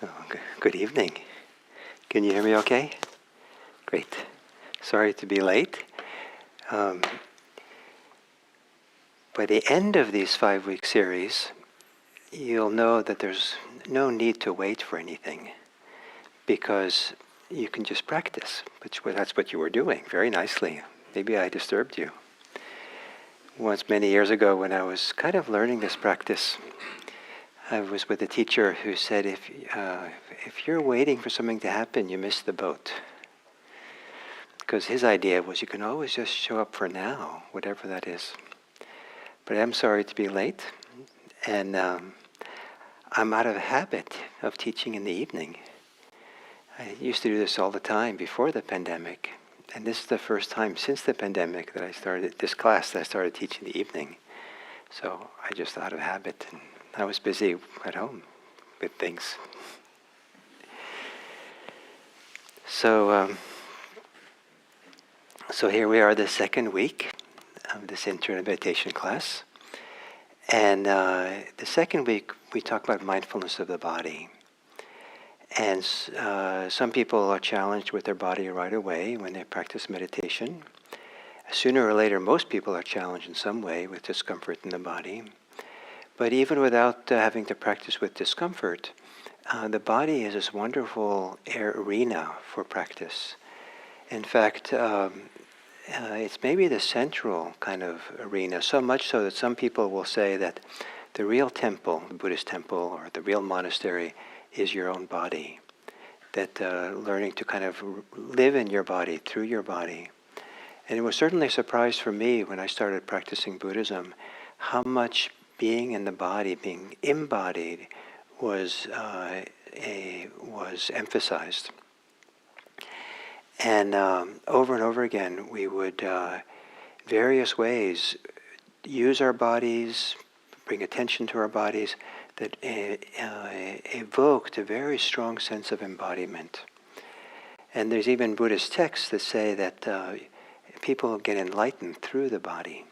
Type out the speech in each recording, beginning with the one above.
So, good evening. Can you hear me okay? Great. Sorry to be late. By the end of these 5-week series, you'll know that there's no need to wait for anything because you can just practice, which that's what you were doing very nicely. Maybe I disturbed you. Once, many years ago, when I was kind of learning this practice, I was with a teacher who said, if you're waiting for something to happen, you miss the boat. Because his idea was you can always just show up for now, whatever that is. But I'm sorry to be late, and I'm out of the habit of teaching in the evening. I used to do this all the time before the pandemic, and this is the first time since the pandemic that I started this class that I started teaching in the evening. So I just out of habit, and I was busy at home with things. So here we are, the second week of this internal meditation class. And the second week, we talk about mindfulness of the body. And some people are challenged with their body right away when they practice meditation. Sooner or later, most people are challenged in some way with discomfort in the body. But even without having to practice with discomfort, the body is this wonderful arena for practice. In fact, it's maybe the central kind of arena, so much so that some people will say that the real temple, the Buddhist temple, or the real monastery is your own body. That learning to kind of live in your body, through your body. And it was certainly a surprise for me when I started practicing Buddhism, how much being in the body, being embodied, was emphasized. And over again, we would, various ways, use our bodies, bring attention to our bodies, that evoked a very strong sense of embodiment. And there's even Buddhist texts that say that people get enlightened through the body.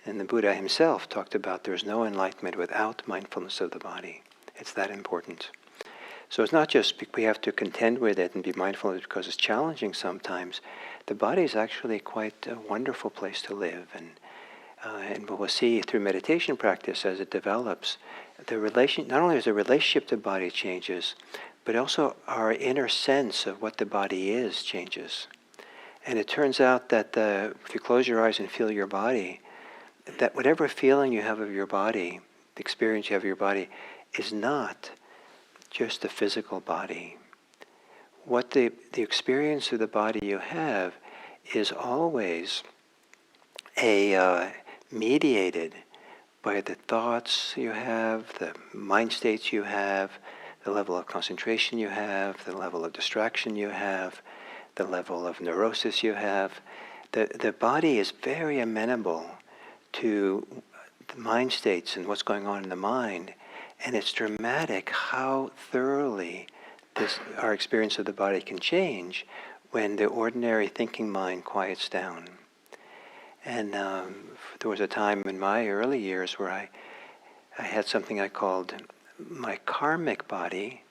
And the Buddha himself talked about there's no enlightenment without mindfulness of the body. It's that important. So it's not just we have to contend with it and be mindful of it because it's challenging sometimes. The body is actually quite a wonderful place to live. And we'll see through meditation practice as it develops, not only is the relationship to the body changes, but also our inner sense of what the body is changes. And it turns out that if you close your eyes and feel your body, that whatever feeling you have of your body, the experience you have of your body, is not just the physical body. What the experience of the body you have is always mediated by the thoughts you have, the mind states you have, the level of concentration you have, the level of distraction you have, the level of neurosis you have. The body is very amenable to the mind states and what's going on in the mind. And it's dramatic how thoroughly our experience of the body can change when the ordinary thinking mind quiets down. And there was a time in my early years where I had something I called my karmic body,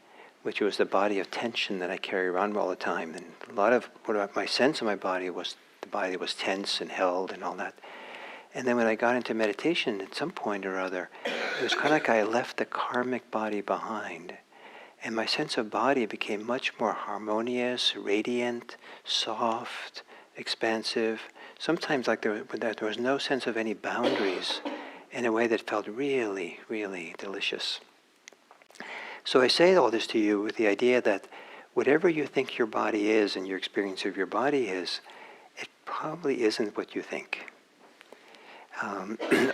which was the body of tension that I carry around all the time. And a lot of my sense of my body was the body was tense and held and all that. And then when I got into meditation at some point or other, it was kind of like I left the karmic body behind. And my sense of body became much more harmonious, radiant, soft, expansive. Sometimes like there was no sense of any boundaries in a way that felt really, really delicious. So I say all this to you with the idea that whatever you think your body is and your experience of your body is, it probably isn't what you think.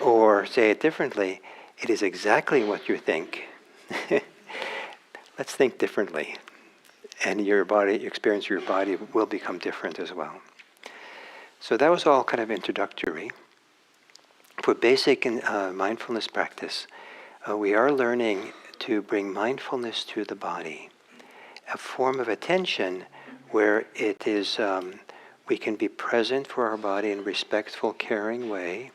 Or say it differently, it is exactly what you think. Let's think differently. And your experience of your body will become different as well. So that was all kind of introductory. For basic mindfulness practice, we are learning to bring mindfulness to the body, a form of attention where it is, we can be present for our body in a respectful, caring way,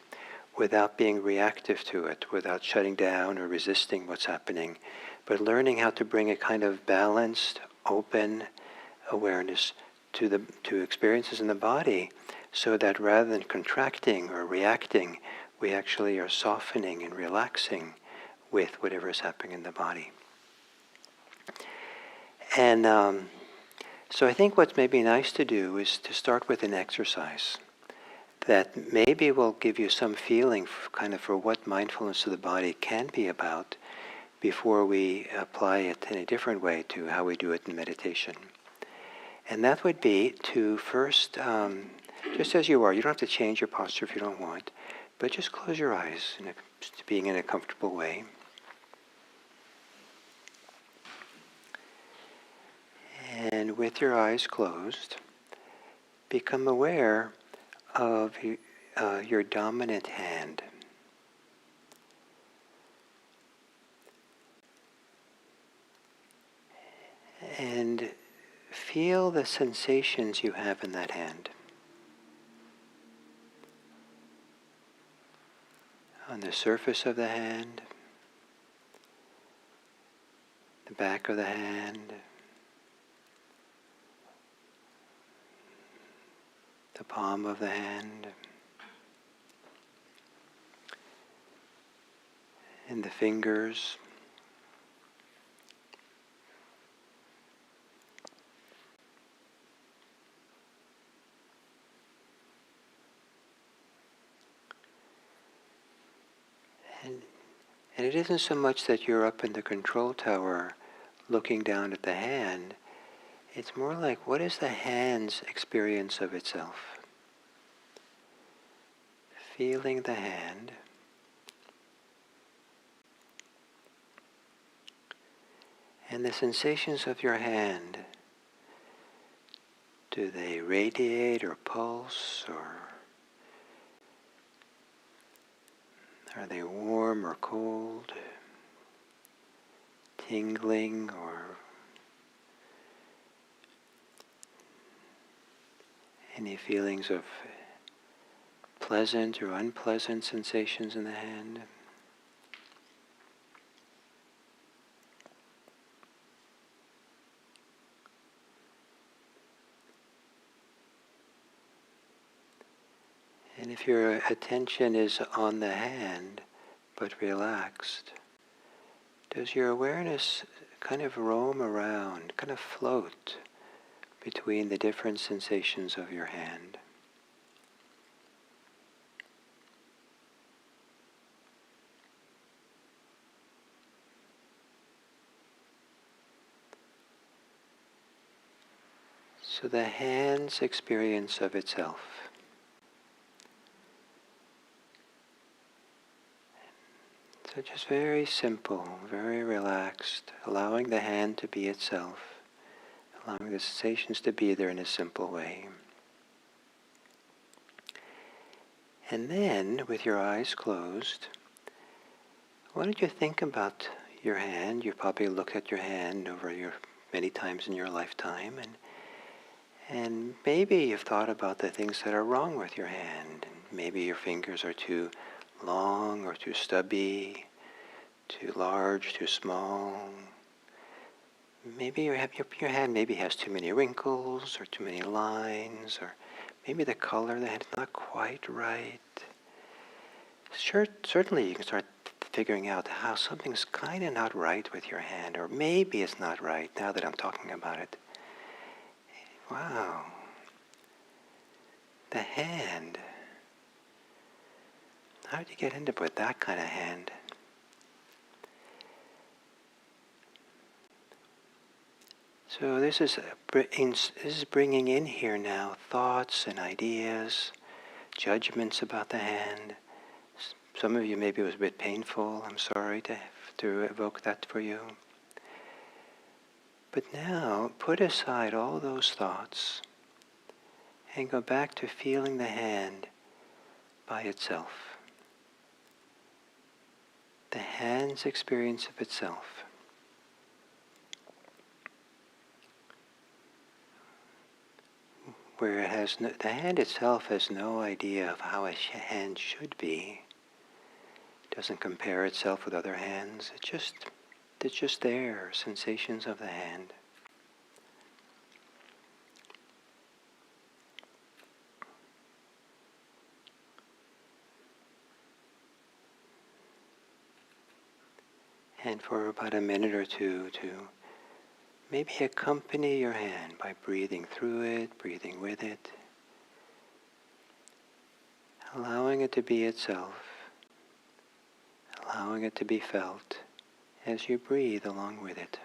without being reactive to it, without shutting down or resisting what's happening, but learning how to bring a kind of balanced, open awareness to experiences in the body, so that rather than contracting or reacting, we actually are softening and relaxing with whatever is happening in the body. And so I think what's maybe nice to do is to start with an exercise that maybe will give you some feeling for what mindfulness of the body can be about before we apply it in a different way to how we do it in meditation. And that would be to first, just as you are, you don't have to change your posture if you don't want, but just close your eyes, being in a comfortable way. And with your eyes closed, become aware of your dominant hand. And feel the sensations you have in that hand. On the surface of the hand, the back of the hand, the palm of the hand, and the fingers. And it isn't so much that you're up in the control tower looking down at the hand. It's more like, what is the hand's experience of itself? Feeling the hand. And the sensations of your hand. Do they radiate or pulse, or are they warm or cold, tingling, or any feelings of pleasant or unpleasant sensations in the hand? And if your attention is on the hand, but relaxed, does your awareness kind of roam around, kind of float between the different sensations of your hand? So the hand's experience of itself. So just very simple, very relaxed, allowing the hand to be itself, allowing the sensations to be there in a simple way. And then, with your eyes closed, why don't you think about your hand? You probably looked at your hand many times in your lifetime, and maybe you've thought about the things that are wrong with your hand. Maybe your fingers are too long or too stubby, too large, too small. Maybe your hand maybe has too many wrinkles or too many lines, or maybe the color of the hand is not quite right. Certainly you can start figuring out how something's kind of not right with your hand, or maybe it's not right now that I'm talking about it. Wow. The hand. How did you get into with that kind of hand? So this is bringing in here now thoughts and ideas, judgments about the hand. Some of you maybe it was a bit painful. I'm sorry to evoke that for you. But now put aside all those thoughts and go back to feeling the hand by itself. The hand's experience of itself. Where the hand itself has no idea of how a hand should be. It doesn't compare itself with other hands. It just that's just there, sensations of the hand. And for about a minute or two to maybe accompany your hand by breathing through it, breathing with it, allowing it to be itself, allowing it to be felt as you breathe along with it.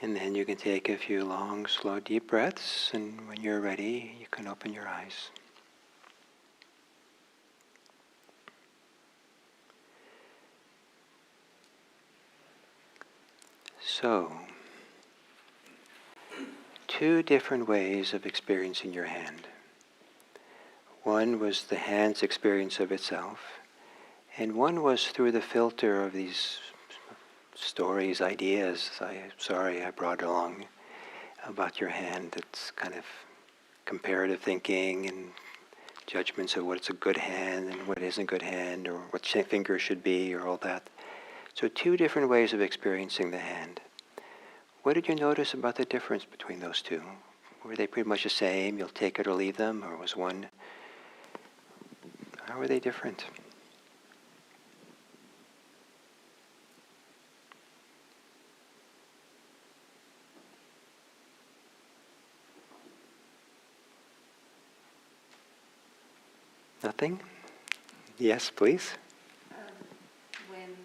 And then you can take a few long, slow, deep breaths, and when you're ready, you can open your eyes. So, two different ways of experiencing your hand. One was the hand's experience of itself, and one was through the filter of these stories, ideas. I brought along about your hand. It's kind of comparative thinking and judgments of what's a good hand and what isn't a good hand, or what finger should be, or all that. So two different ways of experiencing the hand. What did you notice about the difference between those two? Were they pretty much the same? You'll take it or leave them? Or was one... How were they different? Nothing? Yes, please. When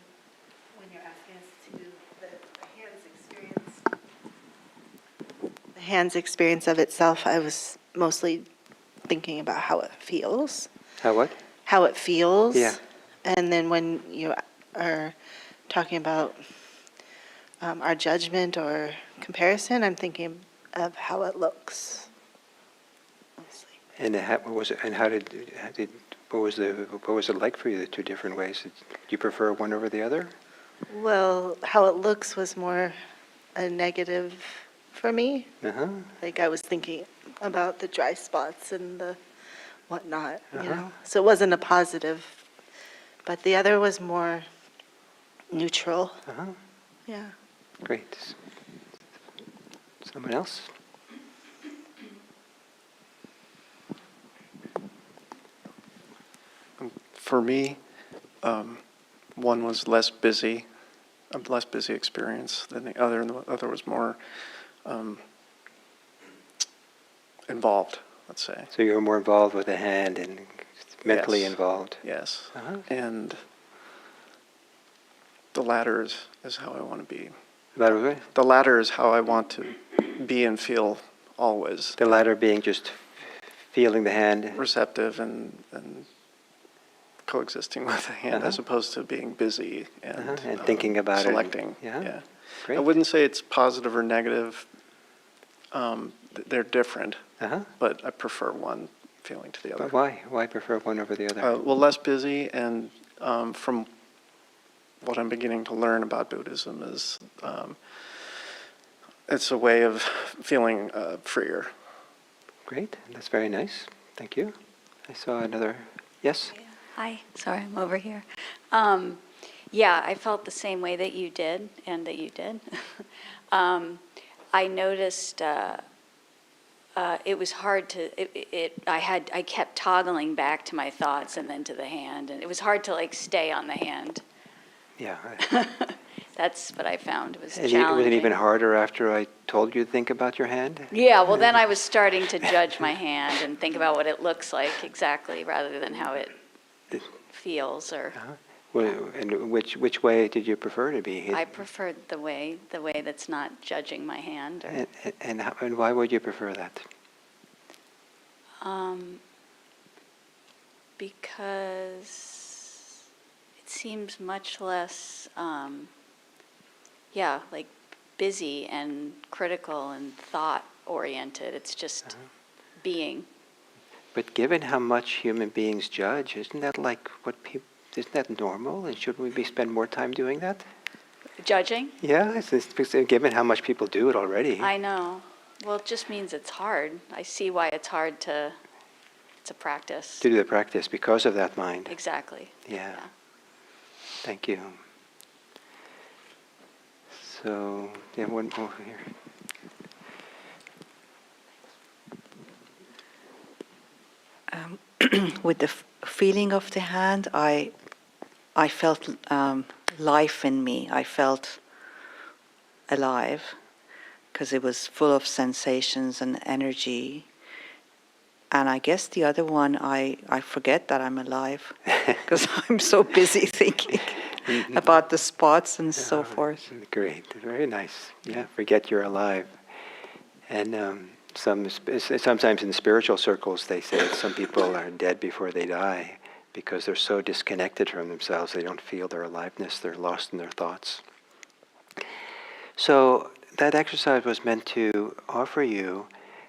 you're asking us to do the hand's experience of itself, I was mostly thinking about how it feels. How what? How it feels. Yeah. And then when you are talking about our judgment or comparison, I'm thinking of how it looks. Mostly. And what was it? And what was it like for you? The two different ways. Do you prefer one over the other? Well, how it looks was more a negative for me. Like I was thinking about the dry spots and the whatnot, you know. So it wasn't a positive, but the other was more neutral. Yeah. Great. Someone else? For me, one was a less busy experience than the other, and the other was more involved, let's say. So you were more involved with the hand and mentally involved. Yes. And the latter is how I want to be. The latter is how I want to be and feel always. The latter being just feeling the hand. Receptive and coexisting with the hand, as opposed to being busy and thinking about selecting. it. Yeah. I wouldn't say it's positive or negative. They're different, but I prefer one feeling to the other. But why? Why prefer one over the other? Well, less busy, and from what I'm beginning to learn about Buddhism is it's a way of feeling freer. Great. That's very nice. Thank you. I saw another. Yes? Hi, sorry, I'm over here. Yeah, I felt the same way that you did, and that you did. I noticed it was hard to. I kept toggling back to my thoughts and then to the hand, and it was hard to like stay on the hand. Yeah. That's what I found was And challenging. was it even harder after I told you to think about your hand? Yeah, well, then I was starting to judge my hand and think about what it looks like exactly, rather than how it feels or. And which way did you prefer to be? I preferred the way that's not judging my hand. Or, and why would you prefer that? Because it seems much less, like busy and critical and thought oriented. It's just being. But given how much human beings judge, isn't that like what people? Isn't that normal? And shouldn't we spend more time doing that? Judging? Yeah, it's given how much people do it already. I know. Well, it just means it's hard. I see why it's hard to practice. To do the practice because of that mind. Exactly. Yeah. Thank you. So, yeah, one more here. With the feeling of the hand, I felt life in me. I felt alive because it was full of sensations and energy. And I guess the other one, I forget that I'm alive because I'm so busy thinking about the spots and so forth. Great, very nice. Yeah, forget you're alive. And sometimes in spiritual circles they say that some people are dead before they die because they're so disconnected from themselves they don't feel their aliveness, they're lost in their thoughts. So that exercise was meant to offer you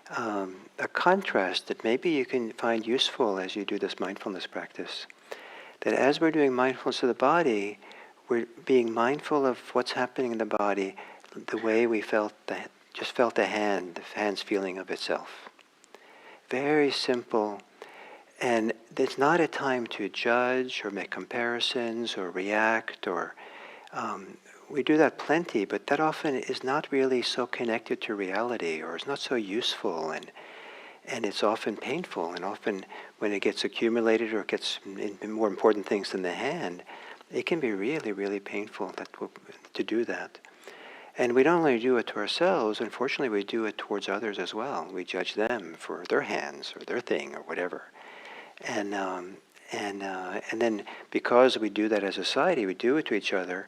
a contrast that maybe you can find useful as you do this mindfulness practice. That as we're doing mindfulness of the body, we're being mindful of what's happening in the body, the way we just felt the hand's feeling of itself. Very simple. And it's not a time to judge or make comparisons or react or we do that plenty, but that often is not really so connected to reality or is not so useful and it's often painful and often when it gets accumulated or it gets in more important things than the hand, it can be really, really painful to do that. And we don't only do it to ourselves, unfortunately we do it towards others as well. We judge them for their hands or their thing or whatever. And then because we do that as a society, we do it to each other,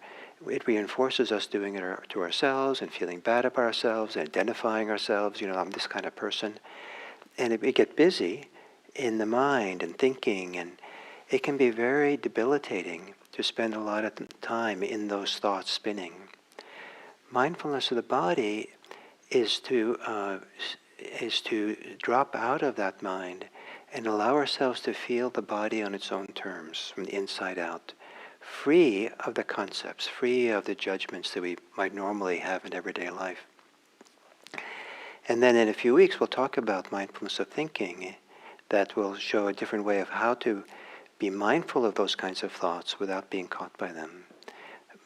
it reinforces us doing it to ourselves and feeling bad about ourselves, and identifying ourselves, I'm this kind of person. And we get busy in the mind and thinking, and it can be very debilitating to spend a lot of time in those thoughts spinning. Mindfulness of the body is to drop out of that mind and allow ourselves to feel the body on its own terms, from the inside out, free of the concepts, free of the judgments that we might normally have in everyday life. And then in a few weeks we'll talk about mindfulness of thinking that will show a different way of how to be mindful of those kinds of thoughts without being caught by them.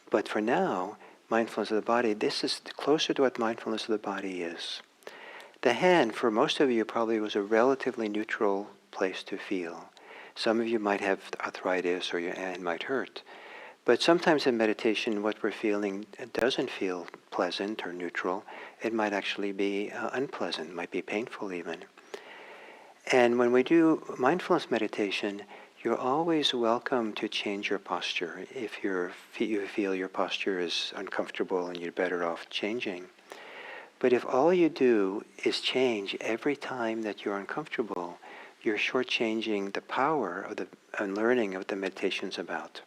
But for now, mindfulness of the body, this is closer to what mindfulness of the body is. The hand, for most of you, probably was a relatively neutral place to feel. Some of you might have arthritis or your hand might hurt. But sometimes in meditation, what we're feeling doesn't feel pleasant or neutral. It might actually be unpleasant, might be painful even. And when we do mindfulness meditation, you're always welcome to change your posture. If you feel your posture is uncomfortable and you're better off changing. But if all you do is change every time that you're uncomfortable, you're shortchanging the power of the learning of the meditation's about.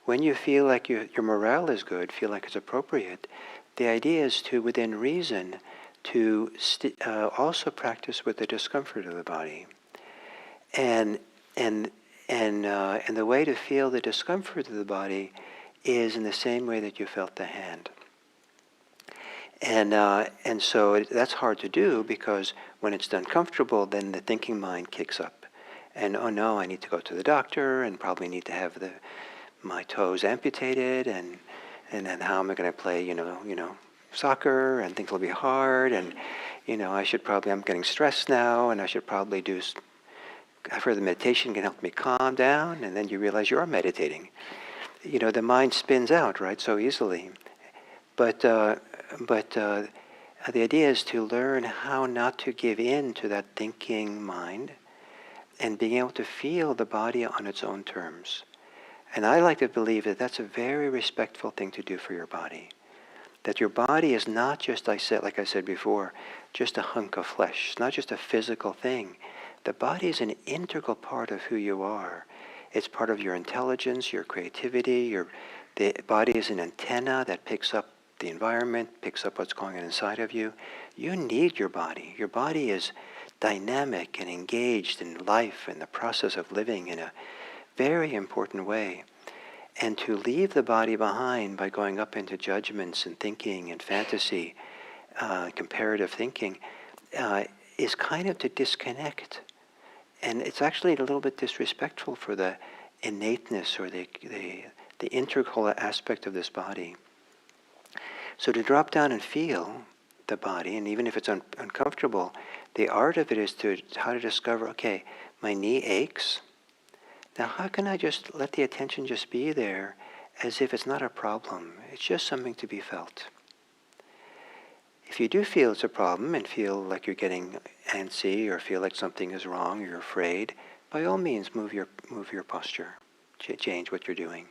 When you feel like your morale is good, feel like it's appropriate, the idea is to, within reason, to also practice with the discomfort of the body. And the way to feel the discomfort of the body is in the same way that you felt the hand. And so that's hard to do because when it's uncomfortable, then the thinking mind kicks up. And oh no, I need to go to the doctor and probably need to have my toes amputated and then how am I going to play, soccer and things will be hard and, I'm getting stressed now and I should probably I've heard the meditation can help me calm down and then you realize you are meditating. The mind spins out, right, so easily. But the idea is to learn how not to give in to that thinking mind and being able to feel the body on its own terms. And I like to believe that that's a very respectful thing to do for your body. That your body is not just, like I said before, just a hunk of flesh. It's not just a physical thing. The body is an integral part of who you are. It's part of your intelligence, your creativity. The body is an antenna that picks up the environment, picks up what's going on inside of you. You need your body. Your body is dynamic and engaged in life and the process of living in a very important way. And to leave the body behind by going up into judgments and thinking and fantasy, comparative thinking, is kind of to disconnect. And it's actually a little bit disrespectful for the innateness or the integral aspect of this body. So to drop down and feel the body, and even if it's uncomfortable, the art of it is how to discover, okay, my knee aches. Now how can I just let the attention just be there as if it's not a problem? It's just something to be felt. If you do feel it's a problem and feel like you're getting antsy or feel like something is wrong or you're afraid, by all means move your posture, change what you're doing.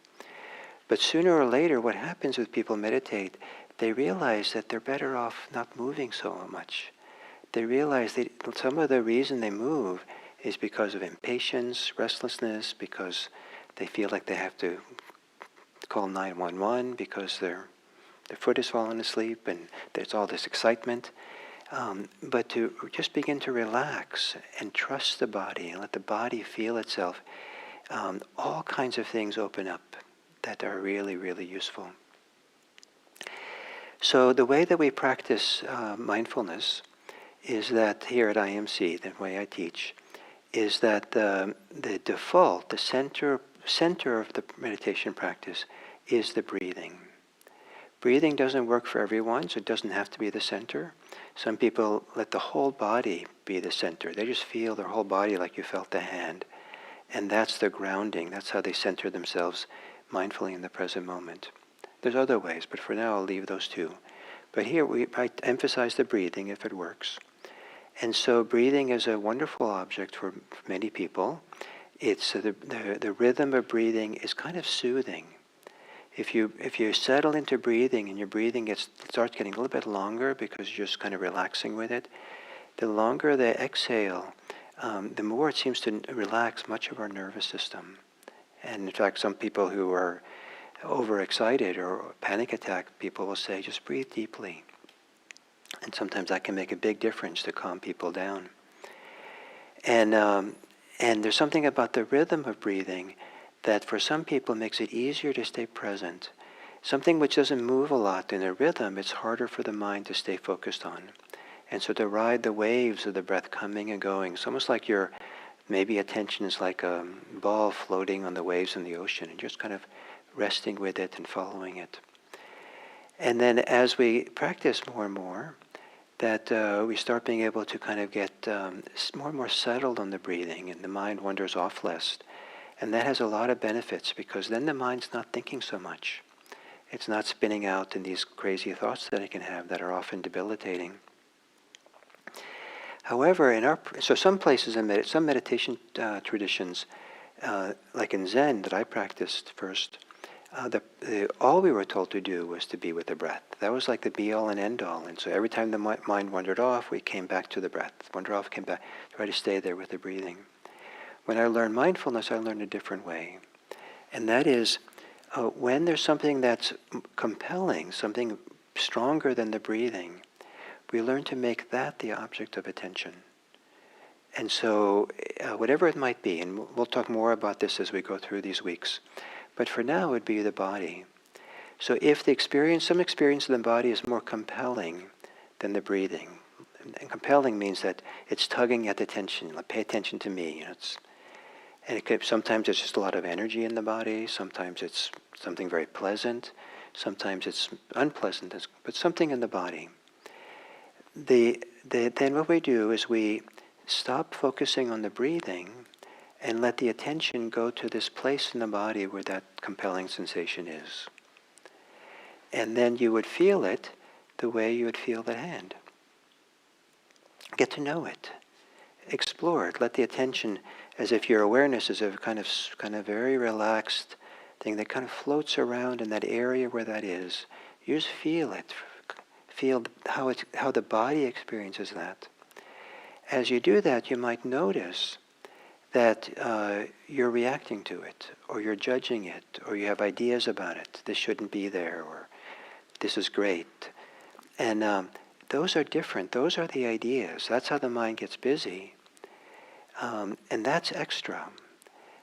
But sooner or later, what happens with people meditate, they realize that they're better off not moving so much. They realize that some of the reason they move is because of impatience, restlessness, because they feel like they have to call 911 because their foot has fallen asleep and there's all this excitement. But to just begin to relax and trust the body and let the body feel itself, all kinds of things open up that are really, really useful. So the way that we practice mindfulness is that here at IMC, the way I teach, is that the default, the center of the meditation practice is the breathing. Breathing doesn't work for everyone, so it doesn't have to be the center. Some people let the whole body be the center. They just feel their whole body like you felt the hand. And that's their grounding. That's how they center themselves mindfully in the present moment. There's other ways, but for now I'll leave those two. But here I emphasize the breathing if it works. And so breathing is a wonderful object for many people. It's the rhythm of breathing is kind of soothing. If you settle into breathing and your breathing starts getting a little bit longer because you're just kind of relaxing with it, the longer the exhale, the more it seems to relax much of our nervous system. And in fact, some people who are overexcited or panic attack people will say, just breathe deeply. And sometimes that can make a big difference to calm people down. And there's something about the rhythm of breathing that for some people makes it easier to stay present. Something which doesn't move a lot in a rhythm, it's harder for the mind to stay focused on. And so to ride the waves of the breath coming and going, it's almost like maybe attention is like a ball floating on the waves in the ocean and just kind of resting with it and following it. And then as we practice more and more, that we start being able to kind of get more and more settled on the breathing and the mind wanders off less. And that has a lot of benefits because then the mind's not thinking so much. It's not spinning out in these crazy thoughts that it can have that are often debilitating. However, so some places some meditation traditions, like in Zen that I practiced first, all we were told to do was to be with the breath. That was like the be-all and end-all. And so every time the mind wandered off, we came back to the breath. Wandered off, came back, try to stay there with the breathing. When I learned mindfulness, I learned a different way. And that is, when there's something that's compelling, something stronger than the breathing, we learn to make that the object of attention. And so, whatever it might be, and we'll talk more about this as we go through these weeks, but for now it would be the body. So if some experience of the body is more compelling than the breathing, and compelling means that it's tugging at attention, like pay attention to me, sometimes it's just a lot of energy in the body, sometimes it's something very pleasant, sometimes it's unpleasant, but something in the body. Then what we do is we stop focusing on the breathing and let the attention go to this place in the body where that compelling sensation is. And then you would feel it the way you would feel the hand. Get to know it. Explore it. Let the attention, as if your awareness is a kind of very relaxed thing that kind of floats around in that area where that is. You just feel it. Feel how the body experiences that. As you do that, you might notice that you're reacting to it, or you're judging it, or you have ideas about it. This shouldn't be there, or this is great. And those are different. Those are the ideas. That's how the mind gets busy. And that's extra.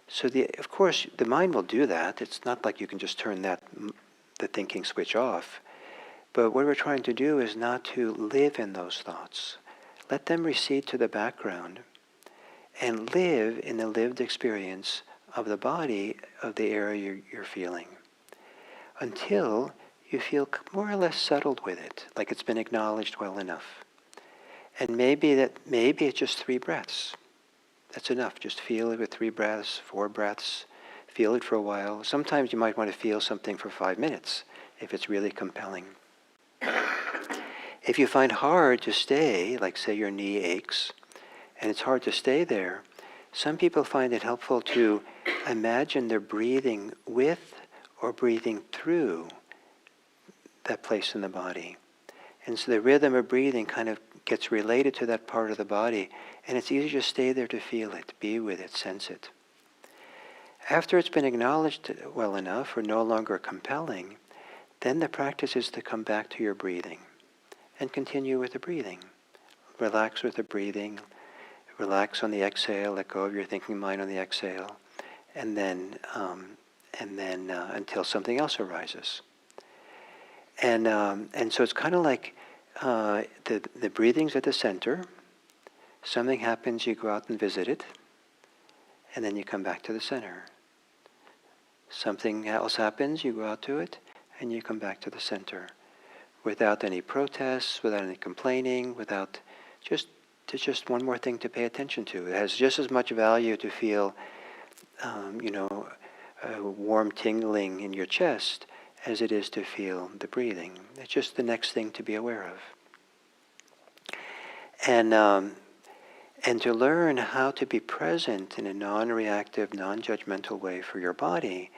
So of course, the mind will do that. It's not like you can just turn the thinking switch off. But what we're trying to do is not to live in those thoughts. Let them recede to the background and live in the lived experience of the body, of the area you're feeling, until you feel more or less settled with it, like it's been acknowledged well enough. And maybe it's just 3 breaths. That's enough. Just feel it with 3 breaths, 4 breaths. Feel it for a while. Sometimes you might want to feel something for 5 minutes if it's really compelling. If you find hard to stay, like say your knee aches, and it's hard to stay there, some people find it helpful to imagine they're breathing with or breathing through that place in the body. And so the rhythm of breathing kind of gets related to that part of the body, and it's easier to stay there to feel it, be with it, sense it. After it's been acknowledged well enough or no longer compelling, then the practice is to come back to your breathing and continue with the breathing. Relax with the breathing. Relax on the exhale. Let go of your thinking mind on the exhale, and then until something else arises. And so it's kind of like the breathing's at the center. Something happens, you go out and visit it, and then you come back to the center. Something else happens, you go out to it, and you come back to the center, without any protests, without any complaining, without just one more thing to pay attention to. It has just as much value to feel, a warm tingling in your chest as it is to feel the breathing. It's just the next thing to be aware of. And to learn how to be present in a non-reactive, non-judgmental way for your body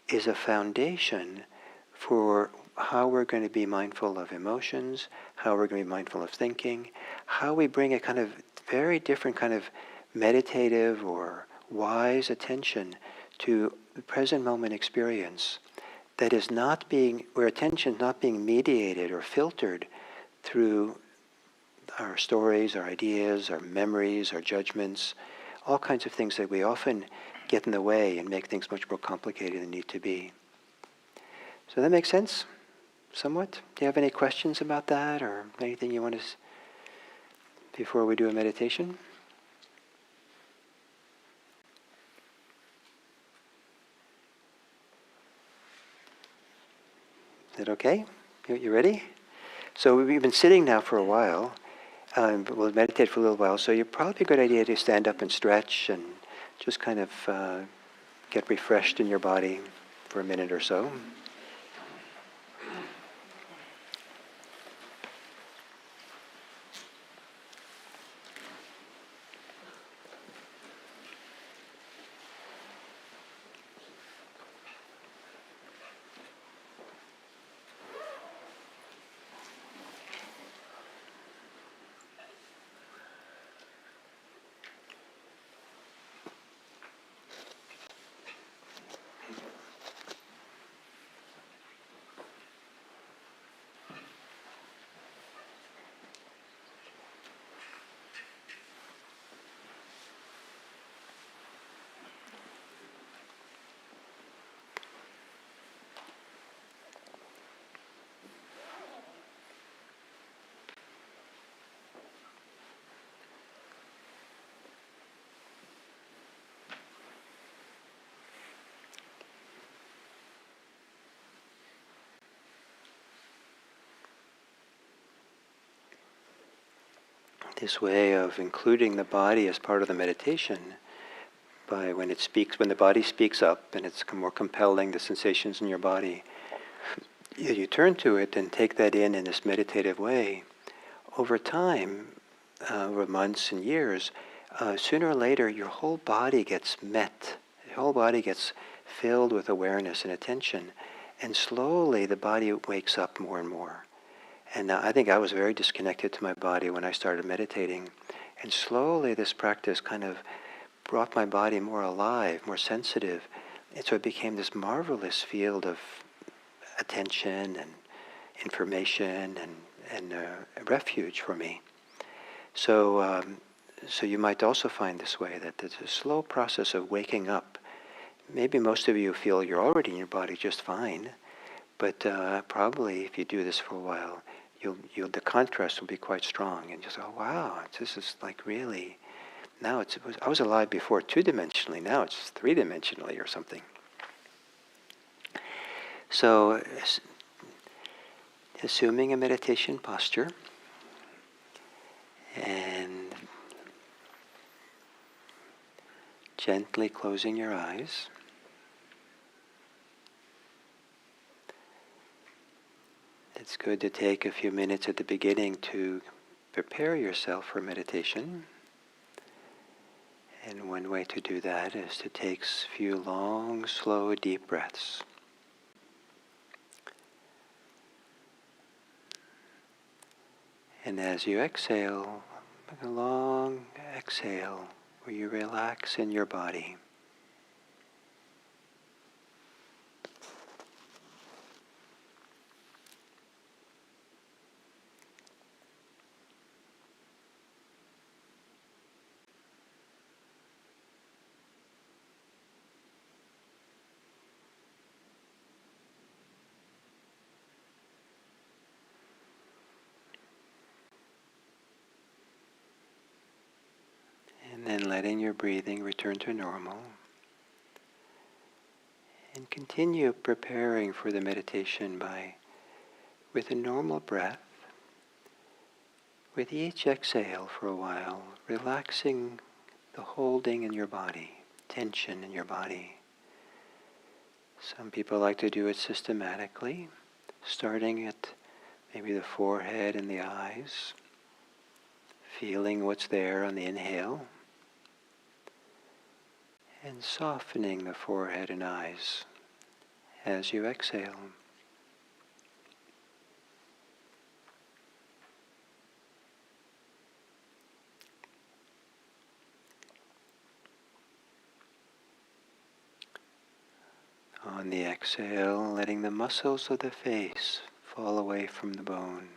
is a foundation for how we're going to be mindful of emotions, how we're going to be mindful of thinking, how we bring a kind of very different kind of meditative or wise attention to the present moment experience that is not being, where attention is not being mediated or filtered through our stories, our ideas, our memories, our judgments, all kinds of things that we often get in the way and make things much more complicated than need to be. So that makes sense? Somewhat? Do you have any questions about that or anything you want to before we do a meditation? Is that okay? You ready? So we've been sitting now for a while. We'll meditate for a little while. So you're probably a good idea to stand up and stretch and just kind of get refreshed in your body for a minute or so. This way of including the body as part of the meditation, by when the body speaks up and it's more compelling, the sensations in your body, you turn to it and take that in this meditative way. Over time, over months and years, sooner or later your whole body gets met. The whole body gets filled with awareness and attention, and slowly the body wakes up more and more. And I think I was very disconnected to my body when I started meditating. And slowly this practice kind of brought my body more alive, more sensitive. And so it became this marvelous field of attention and information and a refuge for me. So, so you might also find this way, that there's a slow process of waking up. Maybe most of you feel you're already in your body just fine, but probably if you do this for a while, the contrast will be quite strong, and just, oh wow, this is like really, now I was alive before two-dimensionally, now it's three-dimensionally or something. So, assuming a meditation posture, and gently closing your eyes. It's good to take a few minutes at the beginning to prepare yourself for meditation. And one way to do that is to take a few long, slow, deep breaths. And as you exhale, make a long exhale where you relax in your body. And then letting your breathing return to normal. And continue preparing for the meditation with a normal breath, with each exhale for a while, relaxing the holding in your body, tension in your body. Some people like to do it systematically, starting at maybe the forehead and the eyes, feeling what's there on the inhale, and softening the forehead and eyes as you exhale. On the exhale, letting the muscles of the face fall away from the bone.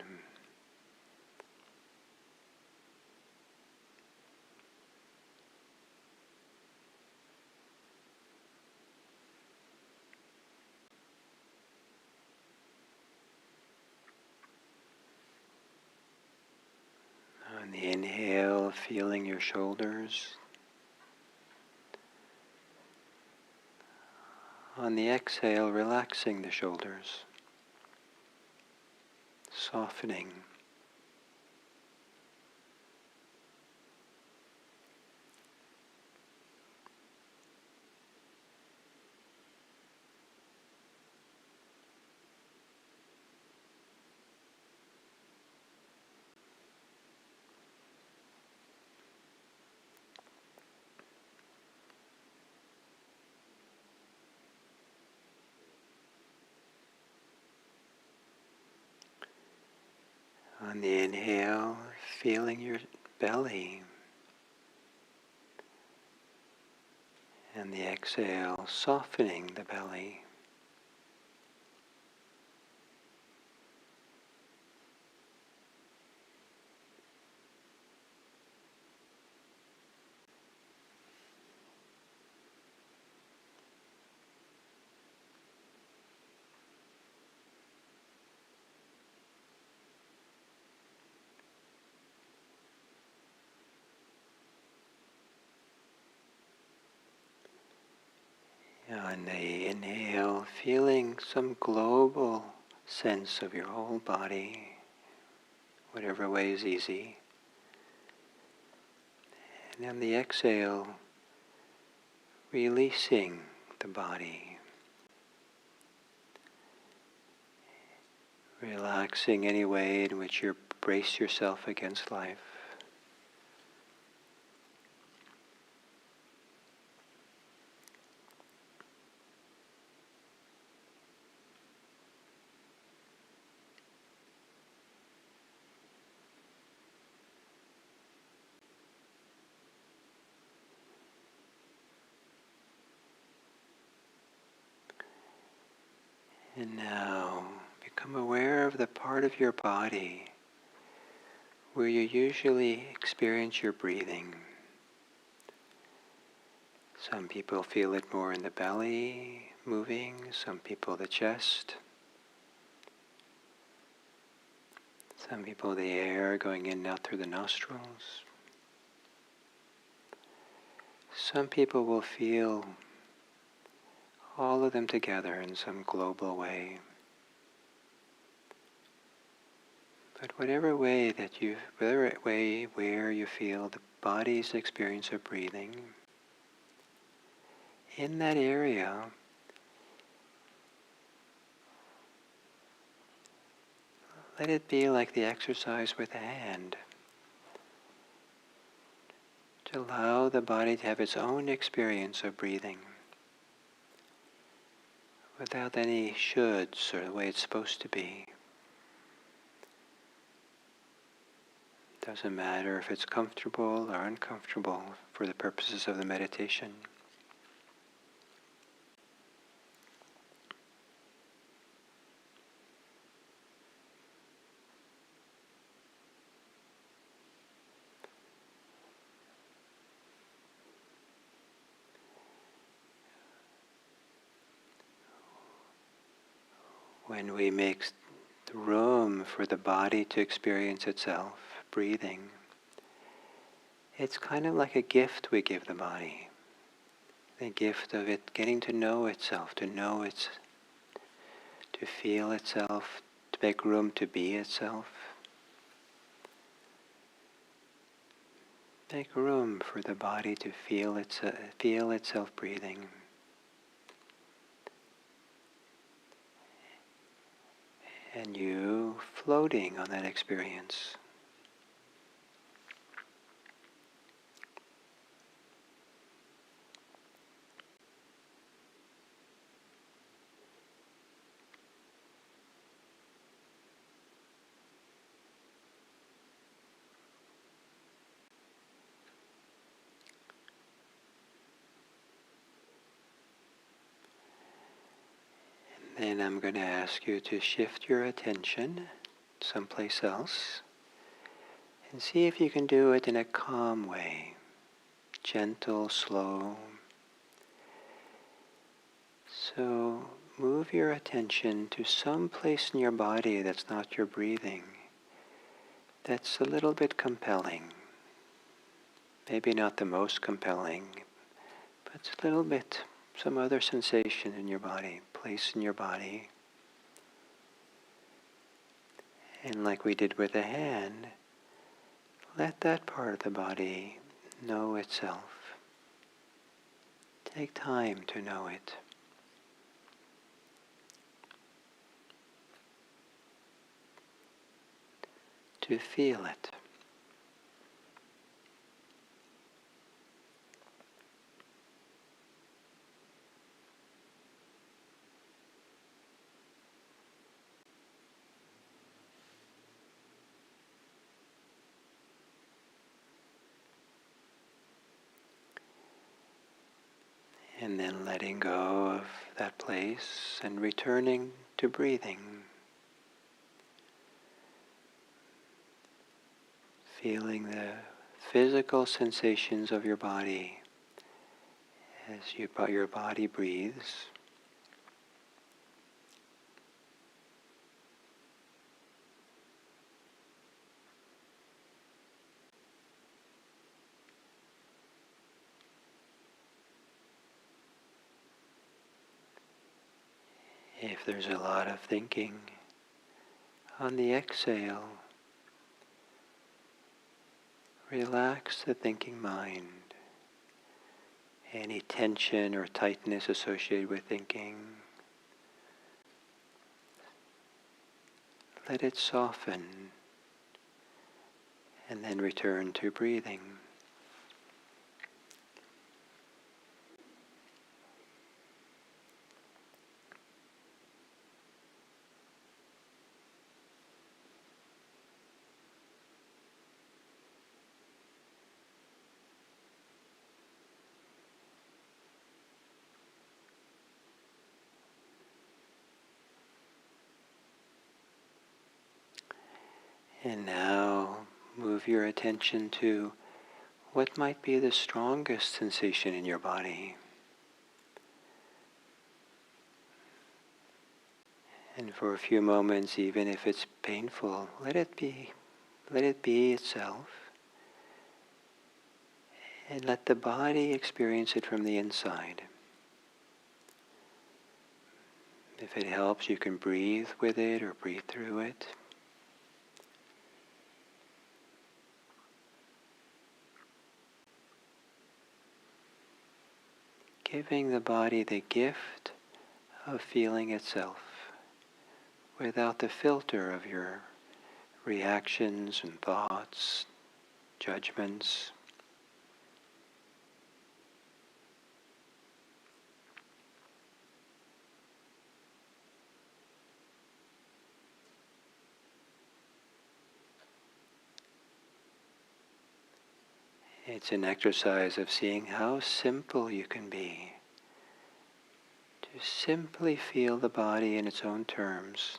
On the inhale, feeling your shoulders. On the exhale, relaxing the shoulders, softening. On the inhale, feeling your belly. And the exhale, softening the belly. On the inhale, feeling some global sense of your whole body, whatever way is easy. And on the exhale, releasing the body, relaxing any way in which you brace yourself against life. And now become aware of the part of your body where you usually experience your breathing. Some people feel it more in the belly moving, some people the chest, some people the air going in and out through the nostrils. Some people will feel all of them together in some global way. But whatever way where you feel the body's experience of breathing, in that area, let it be like the exercise with the hand. To allow the body to have its own experience of breathing, without any shoulds or the way it's supposed to be. Doesn't matter if it's comfortable or uncomfortable for the purposes of the meditation. When we make room for the body to experience itself, breathing, it's kind of like a gift we give the body. The gift of it getting to know itself, to feel itself, to make room to be itself. Make room for the body to feel itself breathing. And you floating on that experience. Then I'm going to ask you to shift your attention someplace else and see if you can do it in a calm way, gentle, slow. So move your attention to some place in your body that's not your breathing, that's a little bit compelling. Maybe not the most compelling, but it's a little bit, some other sensation in your body, place in your body. And like we did with the hand, let that part of the body know itself. Take time to know it. To feel it. And then letting go of that place and returning to breathing. Feeling the physical sensations of your body as your body breathes. If there's a lot of thinking, on the exhale, relax the thinking mind. Any tension or tightness associated with thinking, let it soften and then return to breathing. And now move your attention to what might be the strongest sensation in your body. And for a few moments, even if it's painful, let it be. Let it be itself. And let the body experience it from the inside. If it helps, you can breathe with it or breathe through it. Giving the body the gift of feeling itself without the filter of your reactions and thoughts, judgments. It's an exercise of seeing how simple you can be. To simply feel the body in its own terms.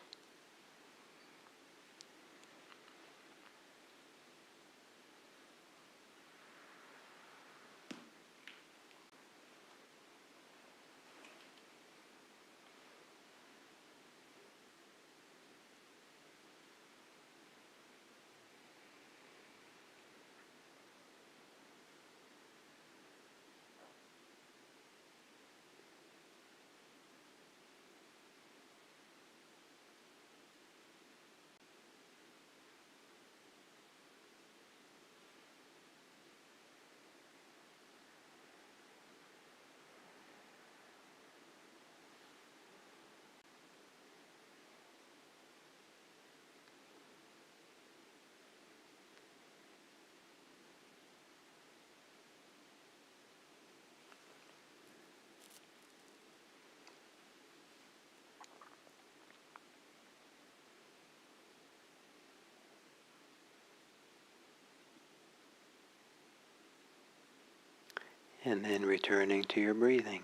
And then returning to your breathing.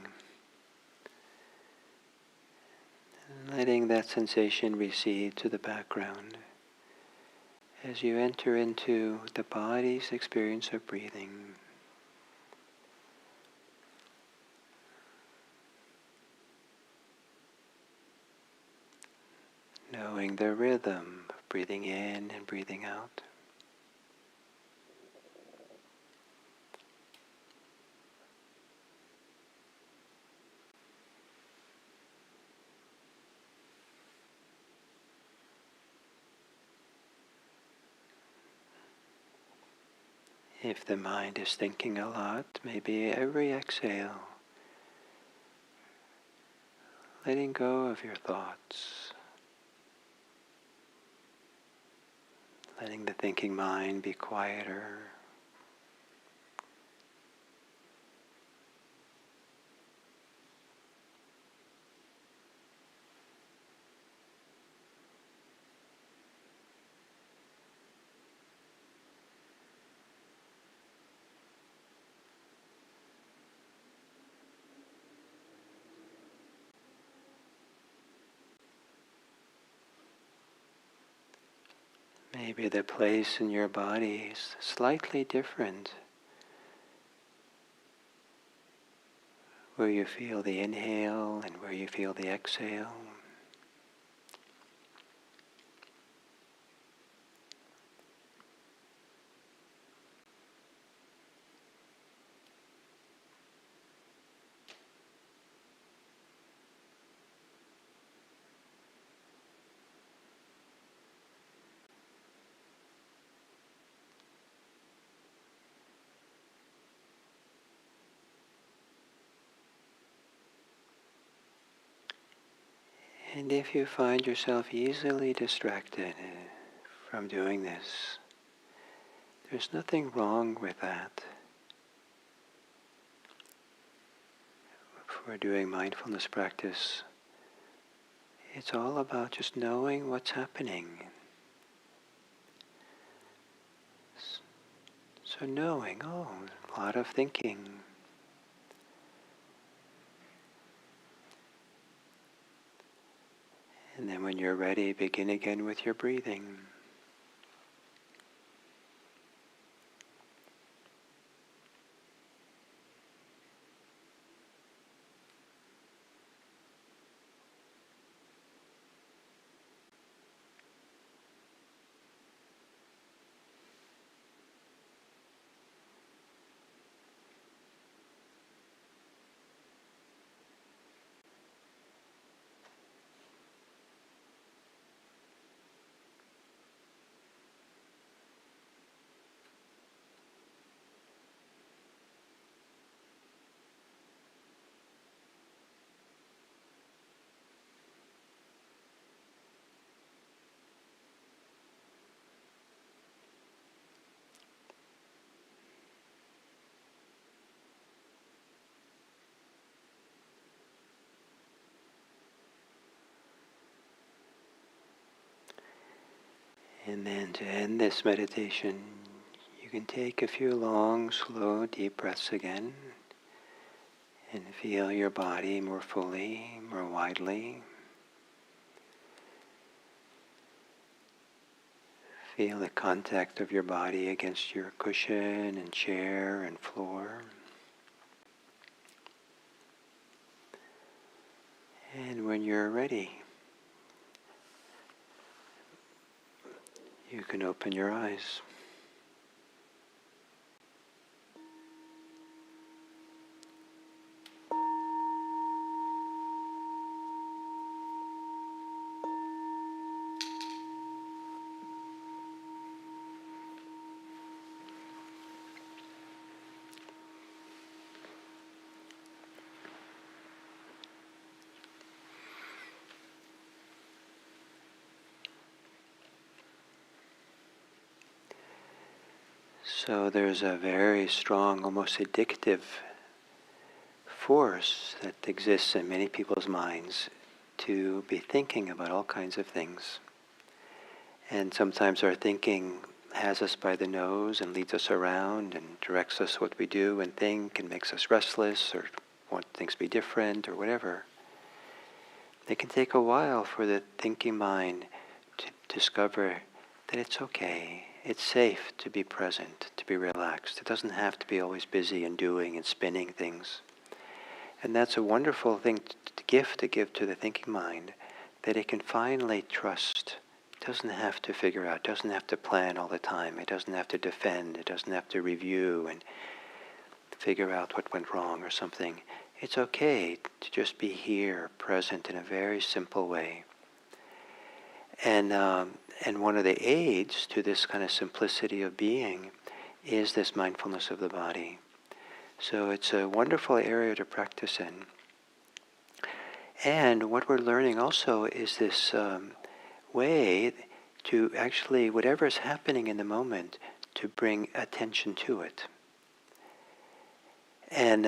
And letting that sensation recede to the background as you enter into the body's experience of breathing. Knowing the rhythm of breathing in and breathing out. If the mind is thinking a lot, maybe every exhale, letting go of your thoughts, letting the thinking mind be quieter. Maybe the place in your body is slightly different, where you feel the inhale and where you feel the exhale. And if you find yourself easily distracted from doing this, there's nothing wrong with that. For doing mindfulness practice, it's all about just knowing what's happening. So knowing, oh, a lot of thinking. And then when you're ready, begin again with your breathing. And then to end this meditation, you can take a few long, slow, deep breaths again and feel your body more fully, more widely. Feel the contact of your body against your cushion and chair and floor. And when you're ready, you can open your eyes. So there's a very strong, almost addictive force that exists in many people's minds to be thinking about all kinds of things. And sometimes our thinking has us by the nose and leads us around and directs us what we do and think and makes us restless or want things to be different or whatever. It can take a while for the thinking mind to discover that it's okay. It's safe to be present, to be relaxed. It doesn't have to be always busy and doing and spinning things. And that's a wonderful thing, gift to give to the thinking mind, that it can finally trust. It doesn't have to figure out, doesn't have to plan all the time. It doesn't have to defend. It doesn't have to review and figure out what went wrong or something. It's okay to just be here, present in a very simple way. And one of the aids to this kind of simplicity of being is this mindfulness of the body. So it's a wonderful area to practice in. And what we're learning also is this way to actually, whatever is happening in the moment, to bring attention to it. And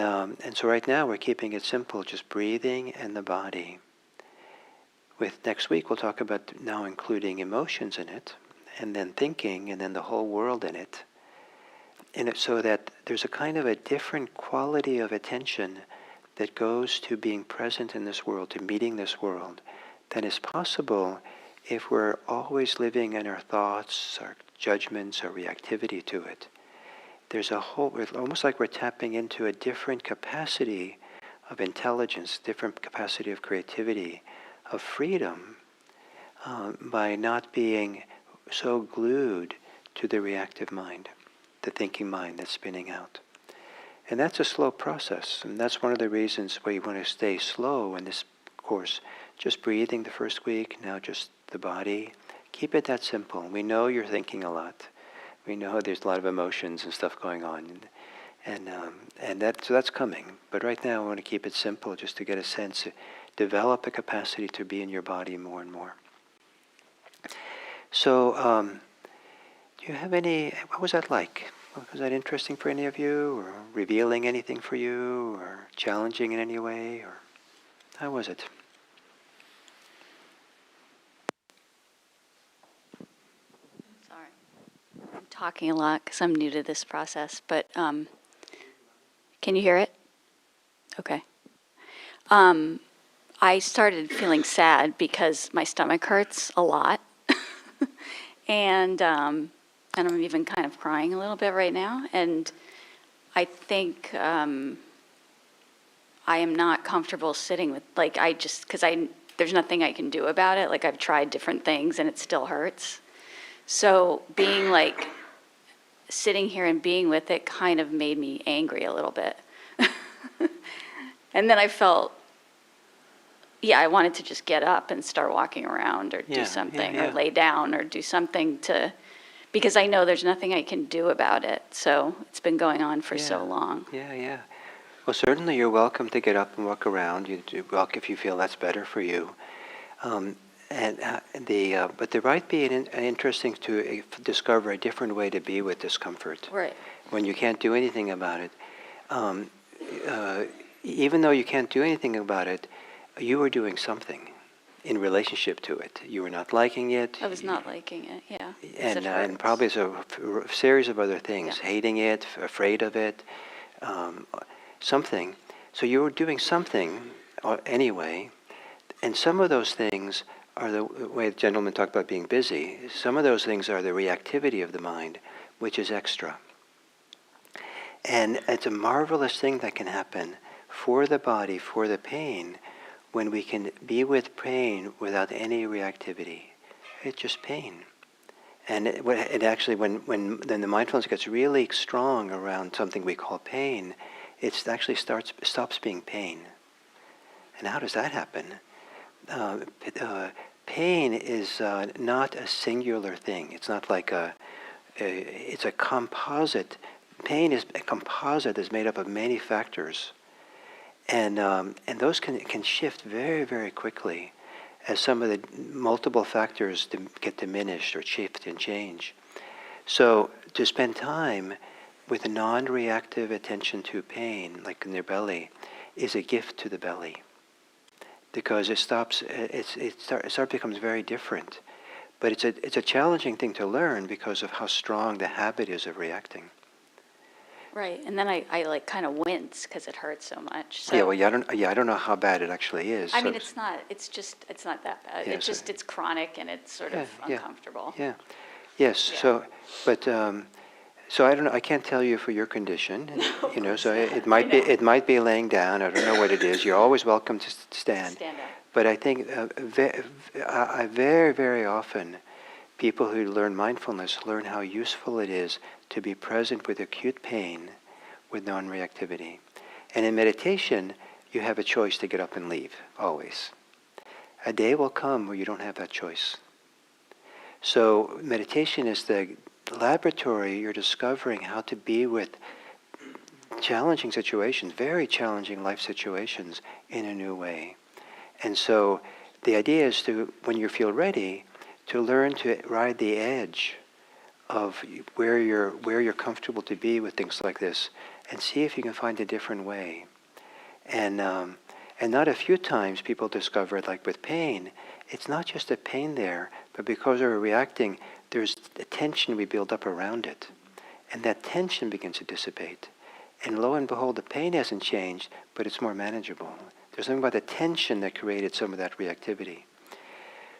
so right now we're keeping it simple, just breathing and the body. With next week we'll talk about now including emotions in it, and then thinking, and then the whole world in it. So that there's a kind of a different quality of attention that goes to being present in this world, to meeting this world, than is possible if we're always living in our thoughts, our judgments, our reactivity to it. There's a whole, almost like we're tapping into a different capacity of intelligence, different capacity of creativity, of freedom, by not being so glued to the reactive mind, the thinking mind that's spinning out. And that's a slow process, and that's one of the reasons why you want to stay slow in this course. Just breathing the first week, now just the body. Keep it that simple. We know you're thinking a lot. We know there's a lot of emotions and stuff going on, and that's coming. But right now, I want to keep it simple, just to get a sense, develop a capacity to be in your body more and more. So, do you have any? What was that like? Was that interesting for any of you, or revealing anything for you, or challenging in any way, or how was it? Sorry. I'm talking a lot because I'm new to this process, but can you hear it? Okay. I started feeling sad because my stomach hurts a lot, and I'm even kind of crying a little bit right now. And I think I am not comfortable sitting with, there's nothing I can do about it. Like, I've tried different things and it still hurts. So being like, sitting here and being with it kind of made me angry a little bit. And then I felt, I wanted to just get up and start walking around or do something, or lay down or do something because I know there's nothing I can do about it. So it's been going on for so long. Yeah. Well, certainly you're welcome to get up and walk around. You walk if you feel that's better for you. But there might be an interesting to discover a different way to be with discomfort. Right. When you can't do anything about it, even though you can't do anything about it, you are doing something. in relationship to it. You were not liking it. I was not liking it, yeah. 'cause And, it and hurts. probably a series of other things, Yeah. hating it, afraid of it, something. So you were doing something anyway, and some of those things are the way the gentleman talked about being busy. Some of those things are the reactivity of the mind, which is extra. And it's a marvelous thing that can happen for the body, for the pain, when we can be with pain without any reactivity. It's just pain. And it actually, when then the mindfulness gets really strong around something we call pain, it actually stops being pain. And how does that happen? Pain is not a singular thing. It's not like it's a composite. Pain is a composite that's made up of many factors. And those can shift very, very quickly as some of the multiple factors get diminished or shift and change. So to spend time with a non-reactive attention to pain, like in their belly, is a gift to the belly. Because it becomes very different. But it's a challenging thing to learn because of how strong the habit is of reacting. Right, and then I like kind of wince because it hurts so much. So, Yeah, well, I don't know how bad it actually is. I so mean, it's not that bad. Yeah, It's chronic and it's sort of uncomfortable. Yeah. Yes. Yeah. So, but so I don't know. I can't tell you for your condition. You know, so it might be laying down. I don't know what it is. You're always welcome to stand. Stand up. But I think very, very often, people who learn mindfulness learn how useful it is to be present with acute pain with non-reactivity. And in meditation, you have a choice to get up and leave, always. A day will come where you don't have that choice. So meditation is the laboratory. You're discovering how to be with challenging situations, very challenging life situations, in a new way. And so the idea is to, when you feel ready, to learn to ride the edge of where you're comfortable to be with things like this, and see if you can find a different way. And not a few times people discover it, like with pain, it's not just a pain there, but because we're reacting, there's a tension we build up around it. And that tension begins to dissipate. And lo and behold, the pain hasn't changed, but it's more manageable. There's something about the tension that created some of that reactivity.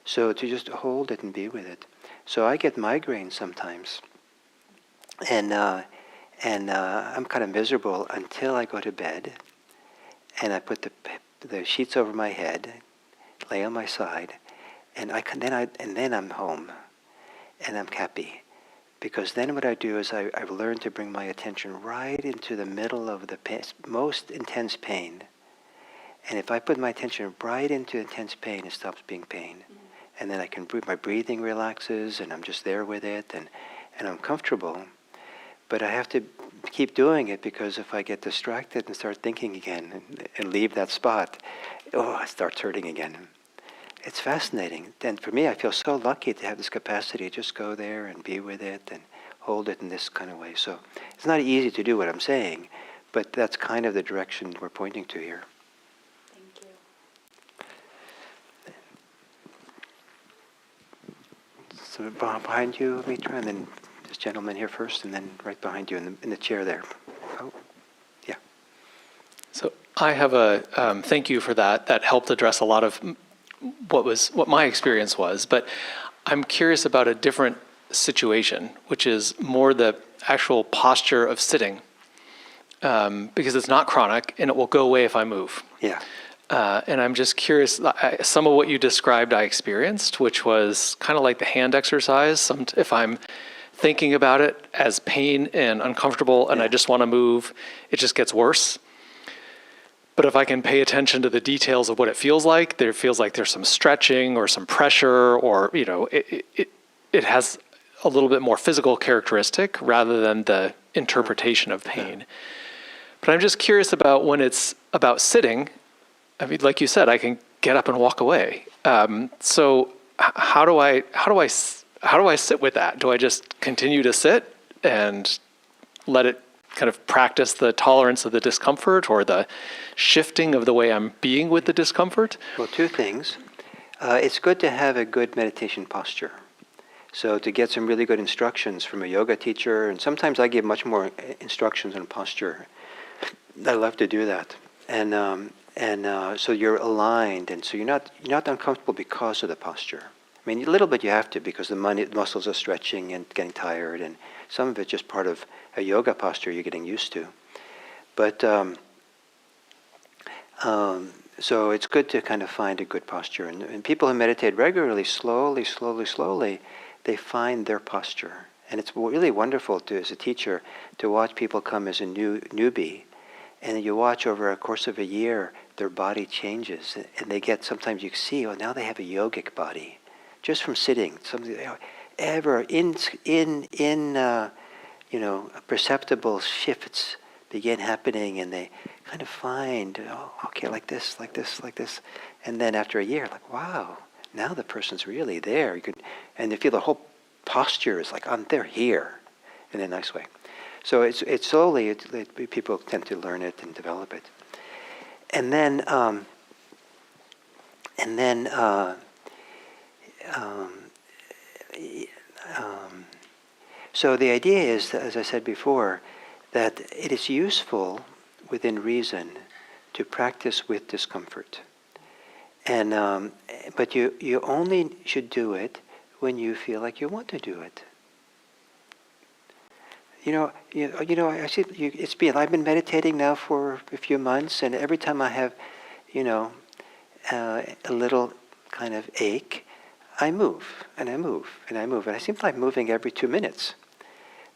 So to just hold it and be with it. So I get migraines sometimes. And I'm kind of miserable until I go to bed. And I put the sheets over my head, lay on my side, and then I'm home, and I'm happy, because then what I do is I've learned to bring my attention right into the middle of the most intense pain, and if I put my attention right into intense pain, it stops being pain, and then my breathing relaxes, and I'm just there with it, and I'm comfortable. But I have to keep doing it, because if I get distracted and start thinking again and leave that spot, it starts hurting again. It's fascinating. And for me, I feel so lucky to have this capacity to just go there and be with it and hold it in this kind of way. So it's not easy to do what I'm saying, but that's kind of the direction we're pointing to here. Thank you. So behind you, Mitra, and then this gentleman here first, and then right behind you in the chair there. Oh, yeah. So I have thank you for that. That helped address a lot of what my experience was. But I'm curious about a different situation, which is more the actual posture of sitting, because it's not chronic and it will go away if I move. Yeah. And I'm just curious, some of what you described I experienced, which was kind of like the hand exercise. If I'm thinking about it as pain and uncomfortable and I just want to move, it just gets worse. But if I can pay attention to the details of what it feels like there's some stretching or some pressure, or, it has a little bit more physical characteristic rather than the interpretation of pain. But I'm just curious about when it's about sitting. I mean, like you said, I can get up and walk away. So how do I sit with that? Do I just continue to sit and let it kind of practice the tolerance of the discomfort, or the shifting of the way I'm being with the discomfort? Well, two things. It's good to have a good meditation posture. So to get some really good instructions from a yoga teacher, and sometimes I give much more instructions on posture. I love to do that, and so you're aligned, and so you're not uncomfortable because of the posture. I mean, a little bit you have to because the muscles are stretching and getting tired, and some of it's just part of a yoga posture you're getting used to. But so it's good to kind of find a good posture, and people who meditate regularly, slowly, they find their posture, and it's really wonderful to, as a teacher, to watch people come as a newbie. And you watch over a course of a year, their body changes, and they get, sometimes you see, oh, now they have a yogic body, just from sitting. Something ever perceptible shifts begin happening, and they kind of find, oh, okay, like this, and then after a year, like, wow, now the person's really there. And they feel the whole posture is like, they're here, in a nice way. So it's slowly, people tend to learn it and develop it. And then so the idea is, as I said before, that it is useful within reason to practice with discomfort. And but you only should do it when you feel like you want to do it. I see I've been meditating now for a few months, and every time I have, a little kind of ache, I move, and I move, and I move, and I seem like I'm moving every 2 minutes.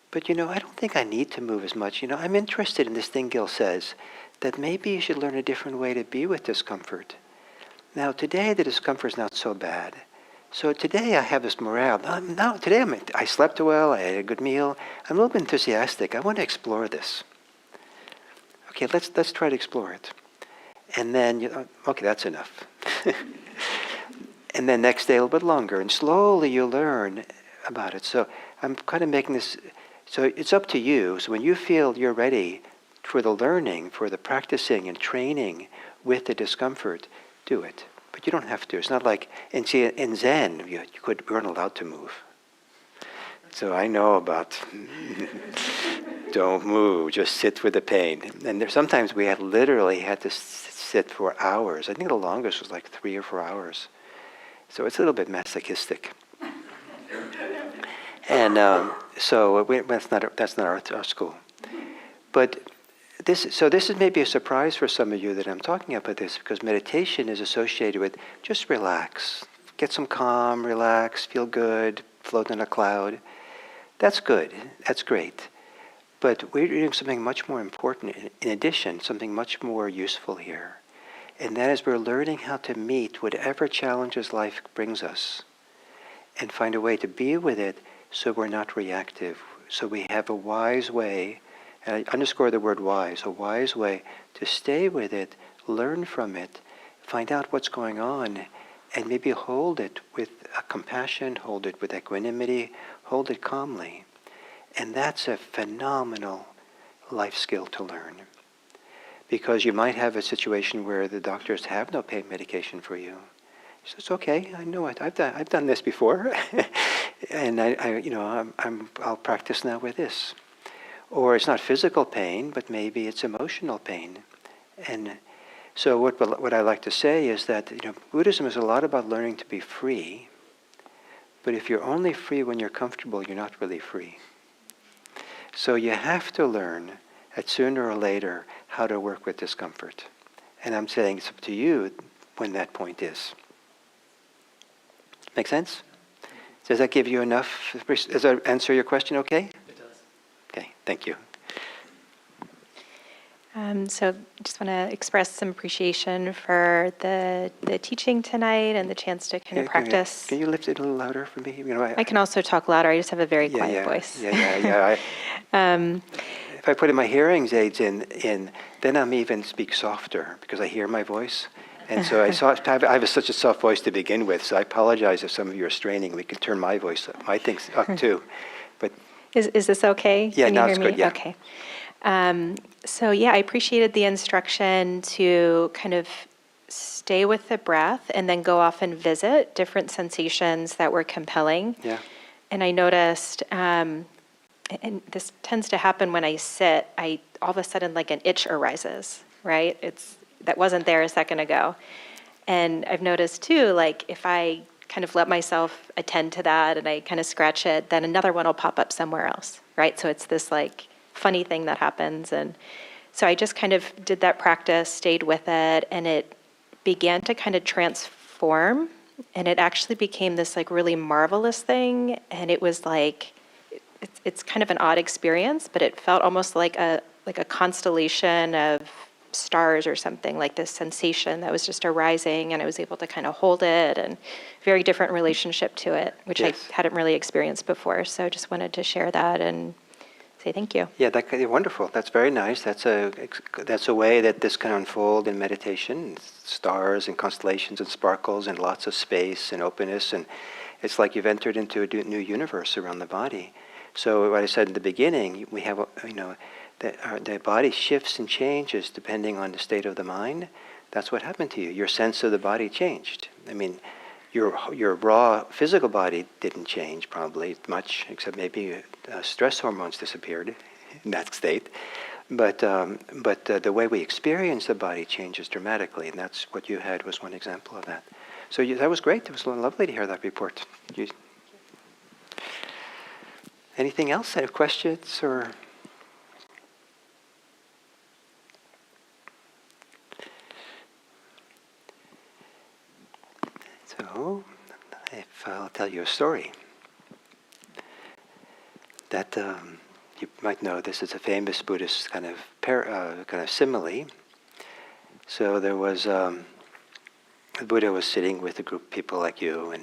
But I don't think I need to move as much. I'm interested in this thing Gil says, that maybe you should learn a different way to be with discomfort. Now today the discomfort is not so bad. So today I have this morale. Today I slept well, I had a good meal. I'm a little bit enthusiastic. I want to explore this. Okay, let's try to explore it. And then, okay, that's enough. And then next day a little bit longer. And slowly you learn about it. So I'm kind of making this, so it's up to you. So when you feel you're ready for the learning, for the practicing and training with the discomfort, do it. But you don't have to. It's not like, in Zen, you weren't allowed to move. So I know about, don't move, just sit with the pain. And sometimes we literally had to sit for hours. I think the longest was like 3 or 4 hours. So it's a little bit masochistic. And that's not our school. But this is maybe a surprise for some of you that I'm talking about this, because meditation is associated with just relax, get some calm, relax, feel good, float on a cloud. That's good, that's great. But we're doing something much more important in addition, something much more useful here. And that is we're learning how to meet whatever challenges life brings us and find a way to be with it so we're not reactive. So we have a wise way, and I underscore the word wise, a wise way to stay with it, learn from it, find out what's going on, and maybe hold it with compassion, hold it with equanimity, hold it calmly. And that's a phenomenal life skill to learn. Because you might have a situation where the doctors have no pain medication for you. So it's okay. I know it. I've done this before, and I'll practice now with this. Or it's not physical pain, but maybe it's emotional pain. And so what I like to say is that Buddhism is a lot about learning to be free. But if you're only free when you're comfortable, you're not really free. So you have to learn that sooner or later how to work with discomfort. And I'm saying it's up to you when that point is. Make sense? Does that give you enough? Does that answer your question okay? It does. Okay, thank you. So I just want to express some appreciation for the teaching tonight and the chance to kind of practice. Can you lift it a little louder for me? I can also talk louder. I just have a very quiet voice. Yeah. If I put my hearing aids in, then I'm even speak softer because I hear my voice. And so I have such a soft voice to begin with, so I apologize if some of you are straining. We can turn my voice up, my things up too. But Is this okay? Yeah, Can you now hear it's me? good, yeah. Okay. So yeah, I appreciated the instruction to kind of stay with the breath and then go off and visit different sensations that were compelling. Yeah. And I noticed, and this tends to happen when I sit, all of a sudden like an itch arises, right? That wasn't there a second ago. And I've noticed too, like if I kind of let myself attend to that and I kind of scratch it, then another one will pop up somewhere else, right? So it's this like funny thing that happens. And so I just kind of did that practice, stayed with it, and it began to kind of transform. And it actually became this like really marvelous thing. And it was like, it's kind of an odd experience, but it felt almost like a constellation of stars or something, like this sensation that was just arising, and I was able to kind of hold it, and very different relationship to it, which Yes. I hadn't really experienced before. So just wanted to share that and say thank you. Yeah, wonderful. That's very nice. That's a way that this can unfold in meditation. Stars and constellations and sparkles and lots of space and openness, and it's like you've entered into a new universe around the body. So what I said in the beginning, we have, the body shifts and changes depending on the state of the mind. That's what happened to you. Your sense of the body changed. I mean, your raw physical body didn't change probably much, except maybe stress hormones disappeared in that state. But the way we experience the body changes dramatically, and that's what you had was one example of that. So that was great. It was lovely to hear that report. Anything else? Any questions or? So, if I'll tell you a story that you might know, this is a famous Buddhist kind of simile. So there was the Buddha was sitting with a group of people like you,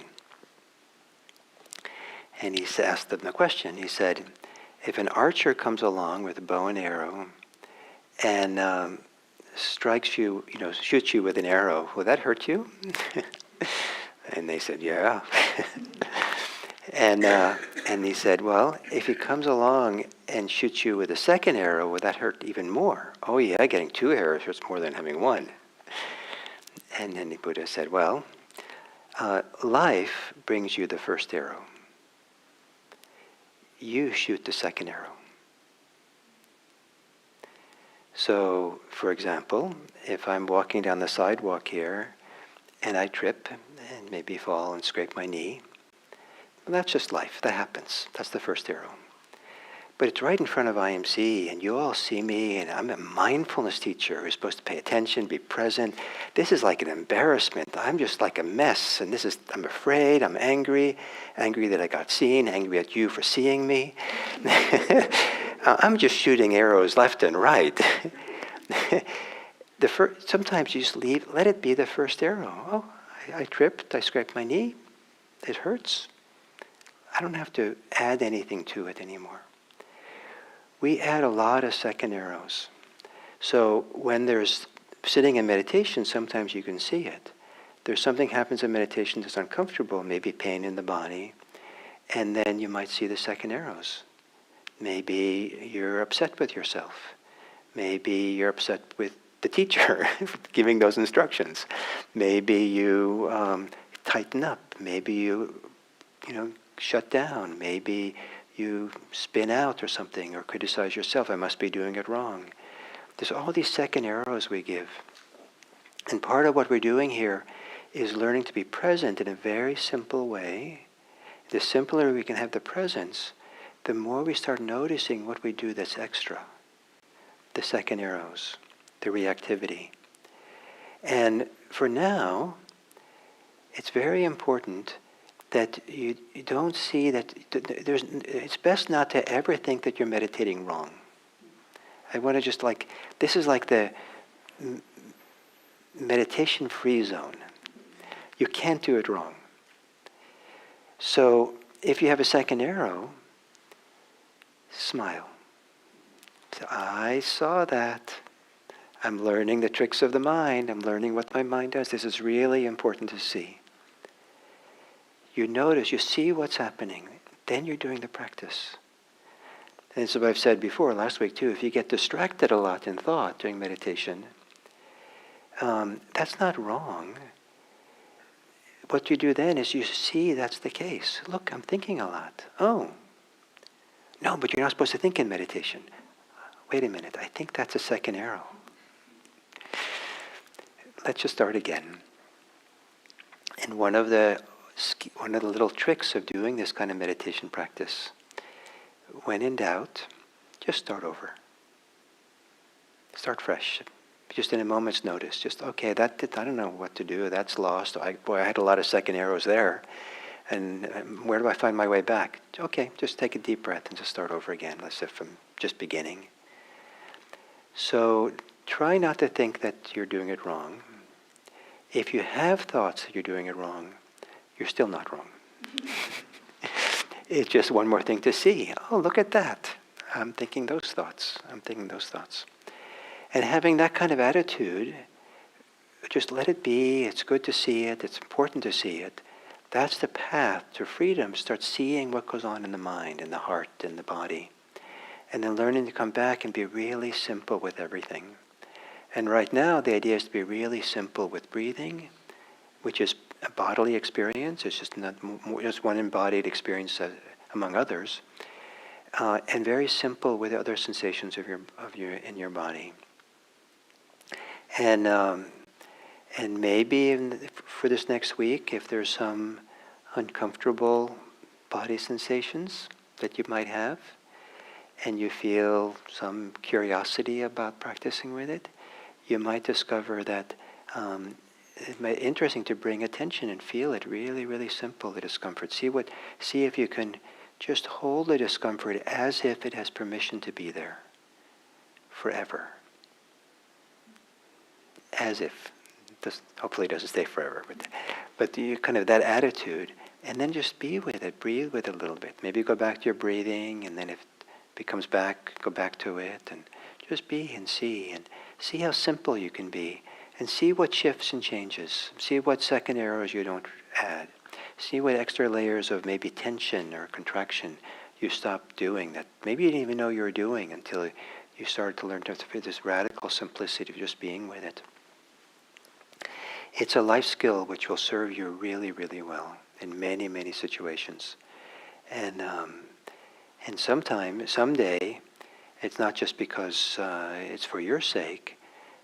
and he asked them a question. He said, if an archer comes along with a bow and arrow and strikes you, shoots you with an arrow, will that hurt you? And they said, yeah. And he said, well, if he comes along and shoots you with a second arrow, will that hurt even more? Oh yeah, getting 2 arrows hurts more than having 1. And then the Buddha said, well, life brings you the first arrow. You shoot the second arrow. So, for example, if I'm walking down the sidewalk here and I trip and maybe fall and scrape my knee, well, that's just life. That happens. That's the first arrow. But it's right in front of IMC, and you all see me, and I'm a mindfulness teacher who's supposed to pay attention, be present. This is like an embarrassment. I'm just like a mess, and I'm afraid, I'm angry that I got seen, angry at you for seeing me. I'm just shooting arrows left and right. Sometimes you just let it be the first arrow. Oh, I tripped, I scraped my knee, it hurts. I don't have to add anything to it anymore. We add a lot of second arrows. So when there's sitting in meditation, sometimes you can see it. There's something happens in meditation that's uncomfortable, maybe pain in the body, and then you might see the second arrows. Maybe you're upset with yourself. Maybe you're upset with the teacher giving those instructions. Maybe you tighten up. Maybe you shut down. Maybe you spin out or something, or criticize yourself. I must be doing it wrong. There's all these second arrows we give. And part of what we're doing here is learning to be present in a very simple way. The simpler we can have the presence, the more we start noticing what we do that's extra. The second arrows, the reactivity. And for now, it's very important that you don't see that it's best not to ever think that you're meditating wrong. I want to just this is like the meditation-free zone. You can't do it wrong. So if you have a second arrow, smile. So I saw that. I'm learning the tricks of the mind. I'm learning what my mind does. This is really important to see. You notice, you see what's happening. Then you're doing the practice. And so I've said before, last week too, if you get distracted a lot in thought during meditation, That's not wrong. What you do then is you see that's the case. Look, I'm thinking a lot. Oh, no, but you're not supposed to think in meditation. Wait a minute, I think that's a second arrow. Let's just start again. And one of the little tricks of doing this kind of meditation practice, when in doubt, just start over. Start fresh. Just in a moment's notice. Just, okay, I don't know what to do. That's lost. I had a lot of second arrows there. And where do I find my way back? Okay, just take a deep breath and just start over again. Let's say from just beginning. So try not to think that you're doing it wrong. If you have thoughts that you're doing it wrong, you're still not wrong. It's just one more thing to see. Oh, look at that. I'm thinking those thoughts. I'm thinking those thoughts. And having that kind of attitude, just let it be. It's good to see it. It's important to see it. That's the path to freedom. Start seeing what goes on in the mind, in the heart, in the body. And then learning to come back and be really simple with everything. And right now, the idea is to be really simple with breathing, which is a bodily experience. It's just not just one embodied experience among others, and very simple with other sensations in your body. And maybe for this next week, if there's some uncomfortable body sensations that you might have, and you feel some curiosity about practicing with it, you might discover that it might be interesting to bring attention and feel it really, really simple, the discomfort. See if you can just hold the discomfort as if it has permission to be there forever. As if. Hopefully it doesn't stay forever, but you kind of that attitude, and then just be with it, breathe with it a little bit. Maybe go back to your breathing, and then if it comes back, go back to it, and just be and see how simple you can be, and see what shifts and changes. See what second arrows you don't add. See what extra layers of maybe tension or contraction you stop doing that maybe you didn't even know you were doing until you started to learn to have this radical simplicity of just being with it. It's a life skill which will serve you really, really well in many, many situations. And someday, it's not just because it's for your sake,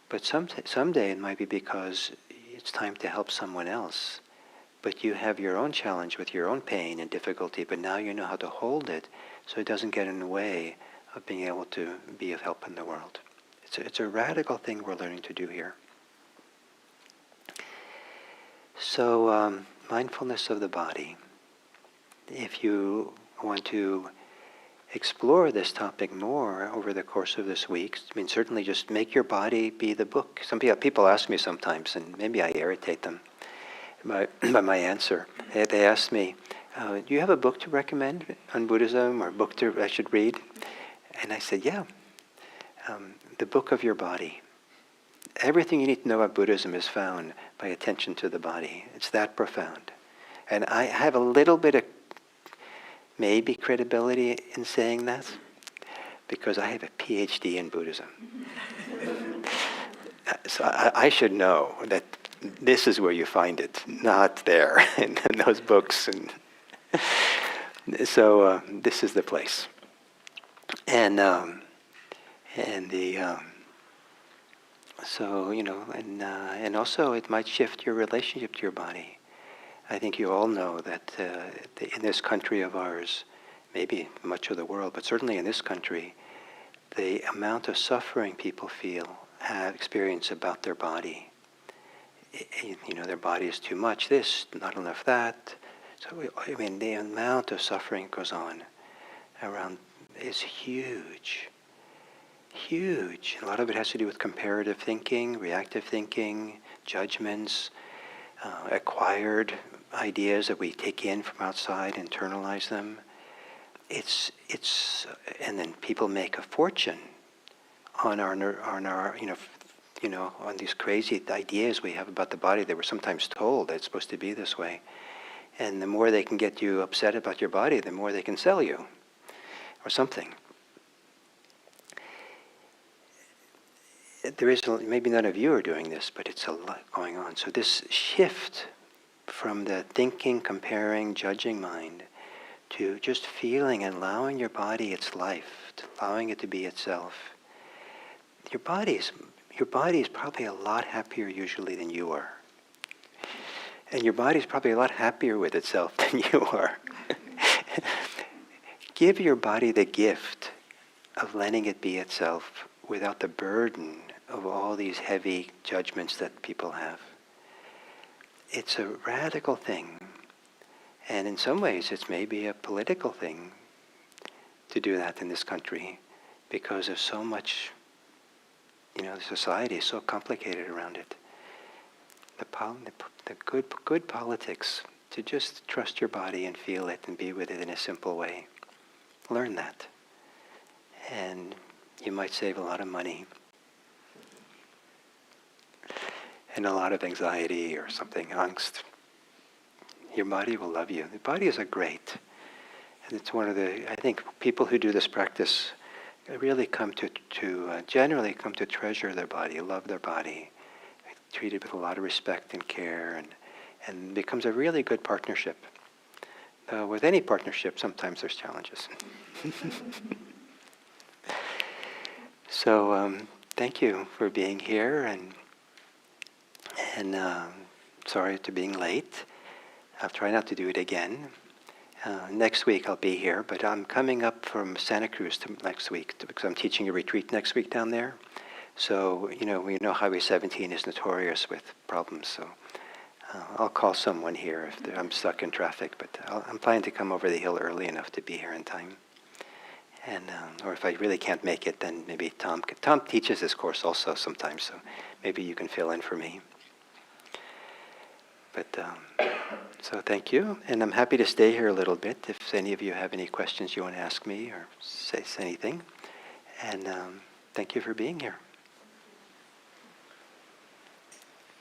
but someday it might be because it's time to help someone else. But you have your own challenge with your own pain and difficulty, but now you know how to hold it so it doesn't get in the way of being able to be of help in the world. It's a radical thing we're learning to do here. So, mindfulness of the body. If you want to explore this topic more over the course of this week, certainly just make your body be the book. Some people ask me sometimes, and maybe I irritate them by my answer. They ask me, do you have a book to recommend on Buddhism, or a book I should read? And I said, yeah, the book of your body. Everything you need to know about Buddhism is found by attention to the body. It's that profound. And I have a little bit of maybe credibility in saying that because I have a PhD in Buddhism. So I should know that this is where you find it, not there in those books. And so this is the place. And also it might shift your relationship to your body. I think you all know that in this country of ours, maybe much of the world, but certainly in this country, the amount of suffering people experience about their body. Their body is too much this, not enough that. So, the amount of suffering goes on around is huge. Huge. A lot of it has to do with comparative thinking, reactive thinking, judgments, acquired ideas that we take in from outside, internalize them. And then people make a fortune on on these crazy ideas we have about the body that we're sometimes told that it's supposed to be this way. And the more they can get you upset about your body, the more they can sell you, or something. there is, maybe none of you are doing this, but it's a lot going on. So this shift from the thinking, comparing, judging mind to just feeling and allowing your body its life, to allowing it to be itself. Your body is probably a lot happier usually than you are. And your body is probably a lot happier with itself than you are. Give your body the gift of letting it be itself without the burden of all these heavy judgments that people have. It's a radical thing. And in some ways, it's maybe a political thing to do that in this country because of so much, the society is so complicated around it. The good politics, to just trust your body and feel it and be with it in a simple way. Learn that. And you might save a lot of money and a lot of anxiety or something, angst. Your body will love you. The body is great. And it's one of the, I think people who do this practice really generally come to treasure their body, love their body, treat it with a lot of respect and care, and becomes a really good partnership. With any partnership, sometimes there's challenges. So thank you for being here, and sorry to being late. I'll try not to do it again. Next week I'll be here, but I'm coming up from Santa Cruz next week because I'm teaching a retreat next week down there. So, we know Highway 17 is notorious with problems, so I'll call someone here if I'm stuck in traffic, but I'm planning to come over the hill early enough to be here in time. And or if I really can't make it, then maybe Tom teaches this course also sometimes, so maybe you can fill in for me. But so thank you, and I'm happy to stay here a little bit if any of you have any questions you want to ask me or say anything. And thank you for being here.